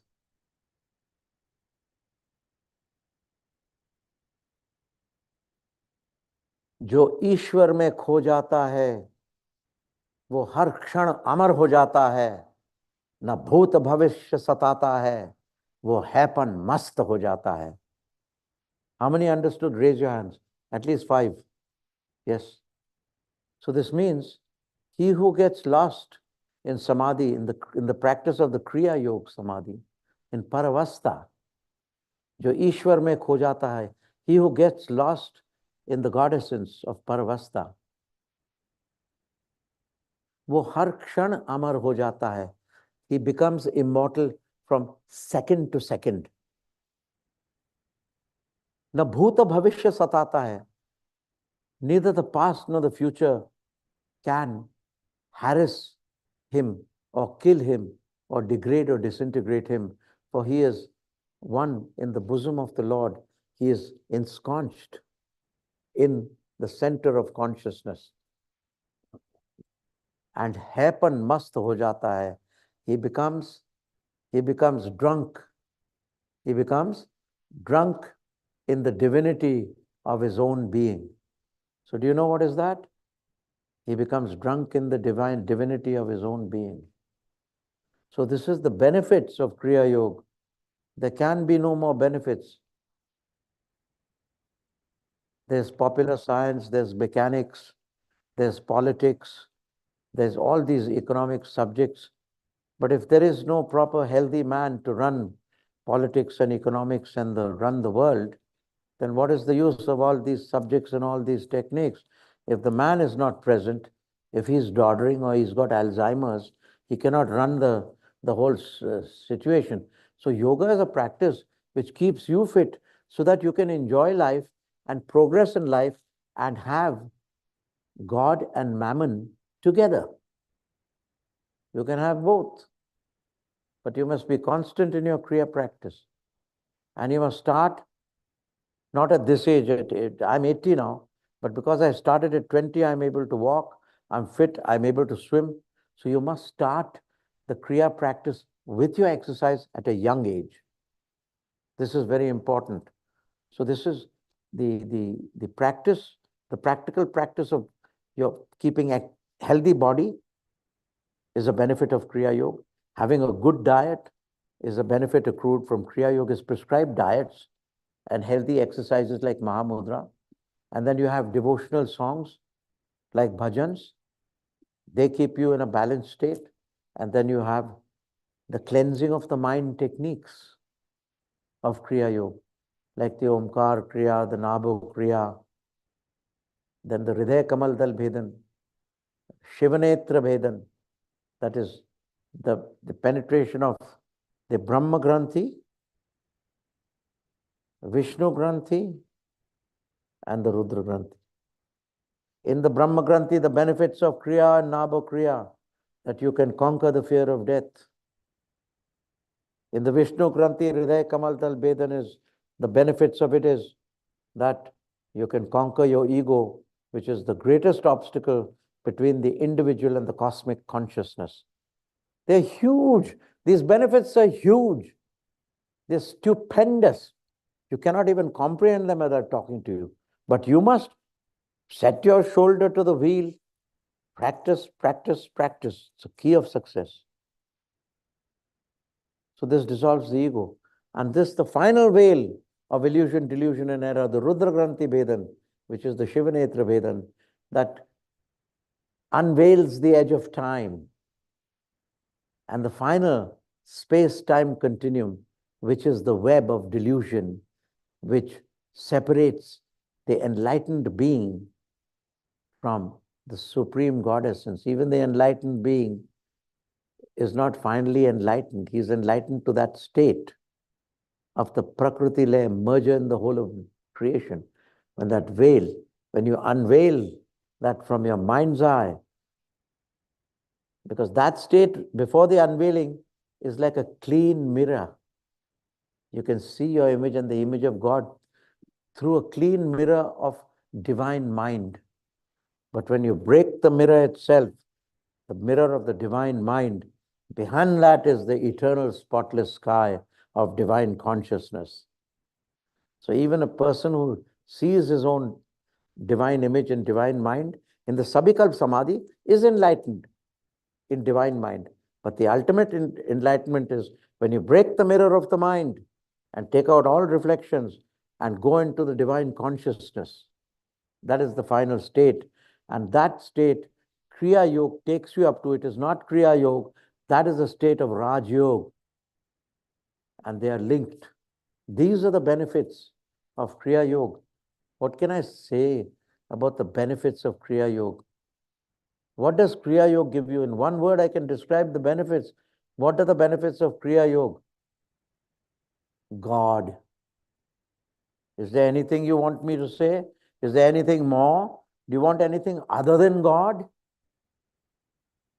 Speaker 1: जो ईश्वर में खो जाता है वो हर क्षण अमर हो जाता है, न भूत भविष्य सताता है, वो हैपन मस्त हो जाता है. How many understood? Raise your hands. At least 5. Yes. So this means he who gets lost in samadhi, in the practice of the Kriya Yoga samadhi, in paravastha, जो ईश्वर में खो जाता है, he who gets lost in the God essence of paravastha, वो हर क्षण अमर हो जाता है. He becomes immortal from second to second. न भूत भविष्य सताता है. Neither the past nor the future can harass him or kill him or degrade or disintegrate him, for he is one in the bosom of the Lord. He is ensconced in the center of consciousness. And happen mast ho jata hai. He becomes drunk. He becomes drunk in the divinity of his own being. So do you know what is that? He becomes drunk in the divinity of his own being. So this is the benefits of Kriya Yoga. There can be no more benefits. There's popular science, there's mechanics, there's politics, there's all these economic subjects. But if there is no proper healthy man to run politics and economics and run the world, then what is the use of all these subjects and all these techniques? If the man is not present, if he's doddering or he's got Alzheimer's, he cannot run the whole situation. So yoga is a practice which keeps you fit so that you can enjoy life and progress in life and have God and mammon together. You can have both, but you must be constant in your Kriya practice. And you must start not at this age. I'm 80 now, but because I started at 20, I'm able to walk, I'm fit, I'm able to swim. So you must start the Kriya practice with your exercise at a young age. This is very important. So this is the practice, the practical practice of your keeping a healthy body is a benefit of Kriya Yoga. Having a good diet is a benefit accrued from Kriya Yoga's prescribed diets and healthy exercises like Mahamudra. And then you have devotional songs like bhajans. They keep you in a balanced state. And then you have the cleansing of the mind techniques of Kriya Yoga, like the Omkar Kriya, the Nabho Kriya, then the Hridaya Kamal Dal Bhedan, Shivanetra Bhedan, that is the penetration of the Brahma Granthi, Vishnu Granthi, and the Rudra Granthi. In the Brahma Granthi, the benefits of Kriya and Nabho Kriya, that you can conquer the fear of death. In the Vishnu Granthi, Hridaya Kamal Dal Bhedan is, the benefits of it is that you can conquer your ego, which is the greatest obstacle between the individual and the cosmic consciousness. They're huge. These benefits are huge. They're stupendous. You cannot even comprehend them as I'm talking to you. But you must set your shoulder to the wheel. Practice, practice, practice. It's a key of success. So this dissolves the ego. And this, the final veil of illusion, delusion, and error, the Rudra Granthi Vedan, which is the Shivanetra Vedan, that unveils the edge of time, and the final space-time continuum, which is the web of delusion, which separates the enlightened being from the supreme God essence. Even the enlightened being is not finally enlightened. He's enlightened to that state of the Prakriti layer, merger in the whole of creation. When that veil, when you unveil that from your mind's eye, because that state before the unveiling is like a clean mirror. You can see your image and the image of God through a clean mirror of divine mind. But when you break the mirror itself, the mirror of the divine mind, behind that is the eternal spotless sky of divine consciousness. So even a person who sees his own divine image and divine mind in the Sabikalp Samadhi is enlightened in divine mind. But the ultimate enlightenment is when you break the mirror of the mind and take out all reflections and go into the divine consciousness. That is the final state. And that state, Kriya Yoga takes you up to. It is not Kriya Yoga. That is the state of Raj Yoga. And they are linked. These are the benefits of Kriya Yoga. What can I say about the benefits of Kriya Yoga? What does Kriya Yoga give you? In one word, I can describe the benefits. What are the benefits of Kriya Yoga? God. Is there anything you want me to say? Is there anything more? Do you want anything other than God?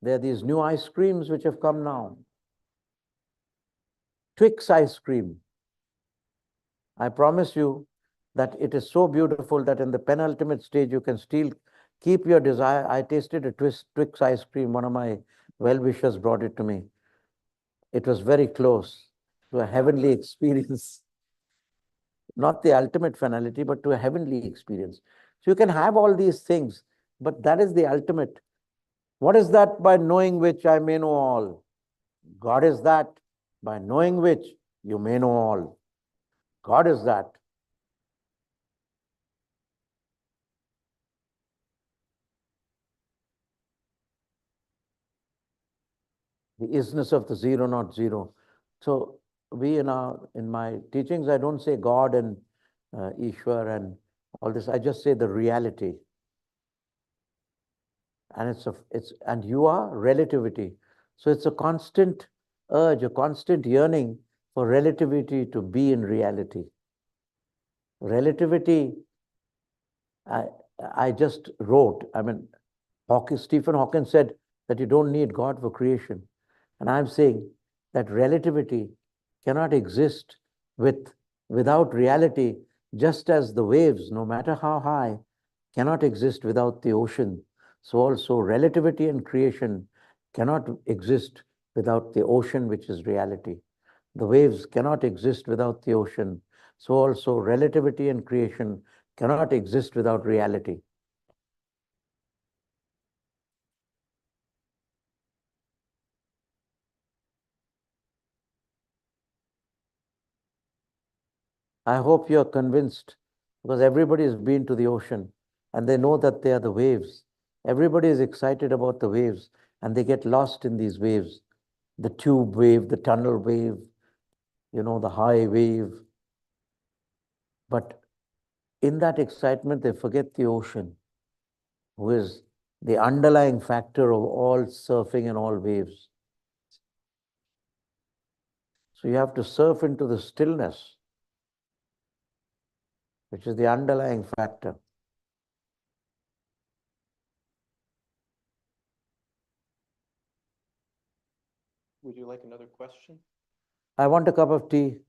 Speaker 1: There are these new ice creams which have come now. Twix ice cream. I promise you that it is so beautiful that in the penultimate stage you can still keep your desire. I tasted a Twix ice cream. One of my well-wishers brought it to me. It was very close to a heavenly experience. Not the ultimate finality, but to a heavenly experience. So you can have all these things, but that is the ultimate. What is that? By knowing which I may know all. God is that, by knowing which you may know all. God is that. The isness of the zero, not zero. So we in my teachings, I don't say God and Ishwar and all this. I just say the reality. And and you are relativity. So it's a constant urge, a constant yearning for relativity to be in reality. Relativity, I just wrote, Stephen Hawking said that you don't need God for creation. And I'm saying that relativity cannot exist without reality, just as the waves, no matter how high, cannot exist without the ocean. So also relativity and creation cannot exist without the ocean, which is reality. The waves cannot exist without the ocean. So also relativity and creation cannot exist without reality. I hope you're convinced, because everybody has been to the ocean and they know that they are the waves. Everybody is excited about the waves and they get lost in these waves. The tube wave, the tunnel wave, the high wave. But in that excitement, they forget the ocean, who is the underlying factor of all surfing and all waves. So you have to surf into the stillness, which is the underlying factor.
Speaker 2: Would you like another question?
Speaker 1: I want a cup of tea.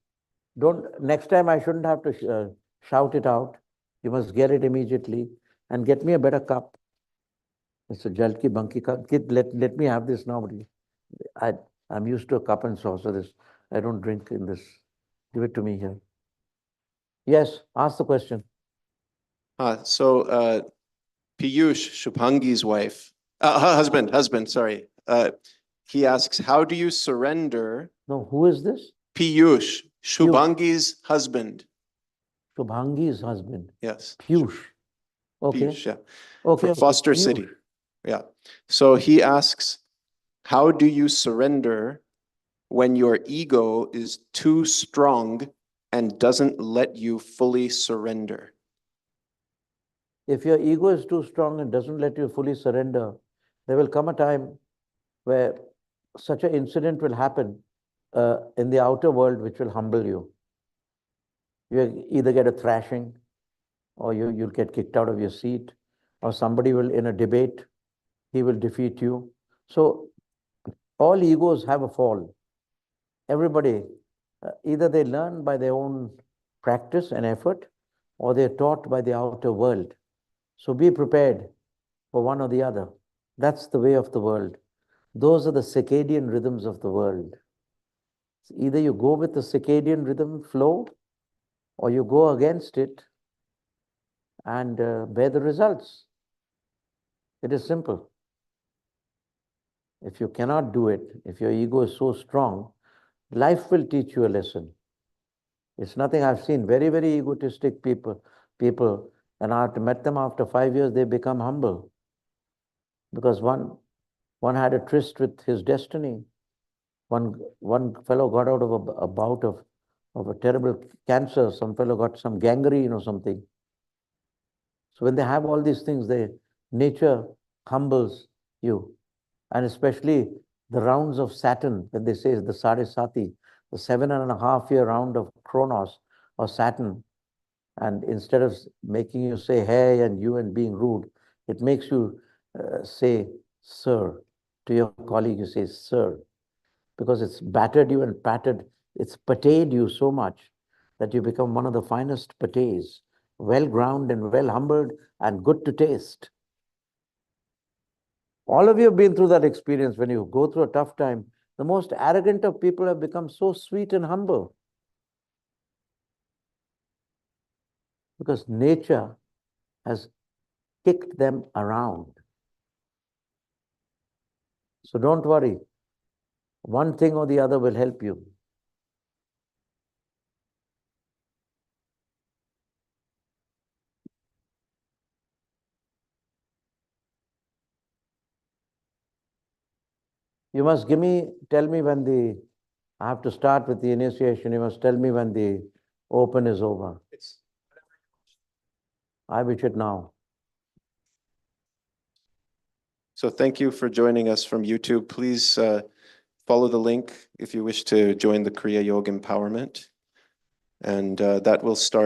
Speaker 1: Next time I shouldn't have to shout it out. You must get it immediately and get me a better cup. It's a Jalki Bunky cup. Let me have this now. I'm used to a cup and saucer. This I don't drink in this. Give it to me here. Yes, ask the question.
Speaker 2: So Piyush, Shubhangi's husband, sorry. He asks, how do you surrender?
Speaker 1: No, who is this?
Speaker 2: Piyush, Shubhangi's husband.
Speaker 1: Shubhangi's husband,
Speaker 2: Yes.
Speaker 1: Piyush. Okay,
Speaker 2: Piyush, yeah.
Speaker 1: okay.
Speaker 2: From Foster
Speaker 1: Piyush.
Speaker 2: City. Yeah. So he asks, how do you surrender when your ego is too strong and doesn't let you fully surrender?
Speaker 1: If your ego is too strong and doesn't let you fully surrender, there will come a time where such an incident will happen in the outer world which will humble you. You either get a thrashing, or you'll get kicked out of your seat, or somebody will, in a debate, he will defeat you. So all egos have a fall. Everybody, either they learn by their own practice and effort, or they're taught by the outer world. So be prepared for one or the other. That's the way of the world. Those are the circadian rhythms of the world. Either you go with the circadian rhythm flow, or you go against it and bear the results. It is simple. If you cannot do it, if your ego is so strong, life will teach you a lesson. It's nothing. I've seen very, very egotistic people, and I've met them after 5 years, they become humble. Because one had a tryst with his destiny. One fellow got out of a bout of a terrible cancer. Some fellow got some gangrene or something. So when they have all these things, nature humbles you. And especially the rounds of Saturn, when they say the Sadhisati, the 7.5-year round of Kronos or Saturn. And instead of making you say hey and you and being rude, it makes you say sir. To your colleague, you say sir. Because it's battered you and patted, it's pated you so much that you become one of the finest pates, well ground and well humbled and good to taste. All of you have been through that experience. When you go through a tough time, the most arrogant of people have become so sweet and humble. Because nature has kicked them around. So don't worry. One thing or the other will help you. You must tell me when I have to start with the initiation. You must tell me when the open is over. I wish it now.
Speaker 2: So thank you for joining us from YouTube. Please follow the link if you wish to join the Kriya Yoga Empowerment. And that will start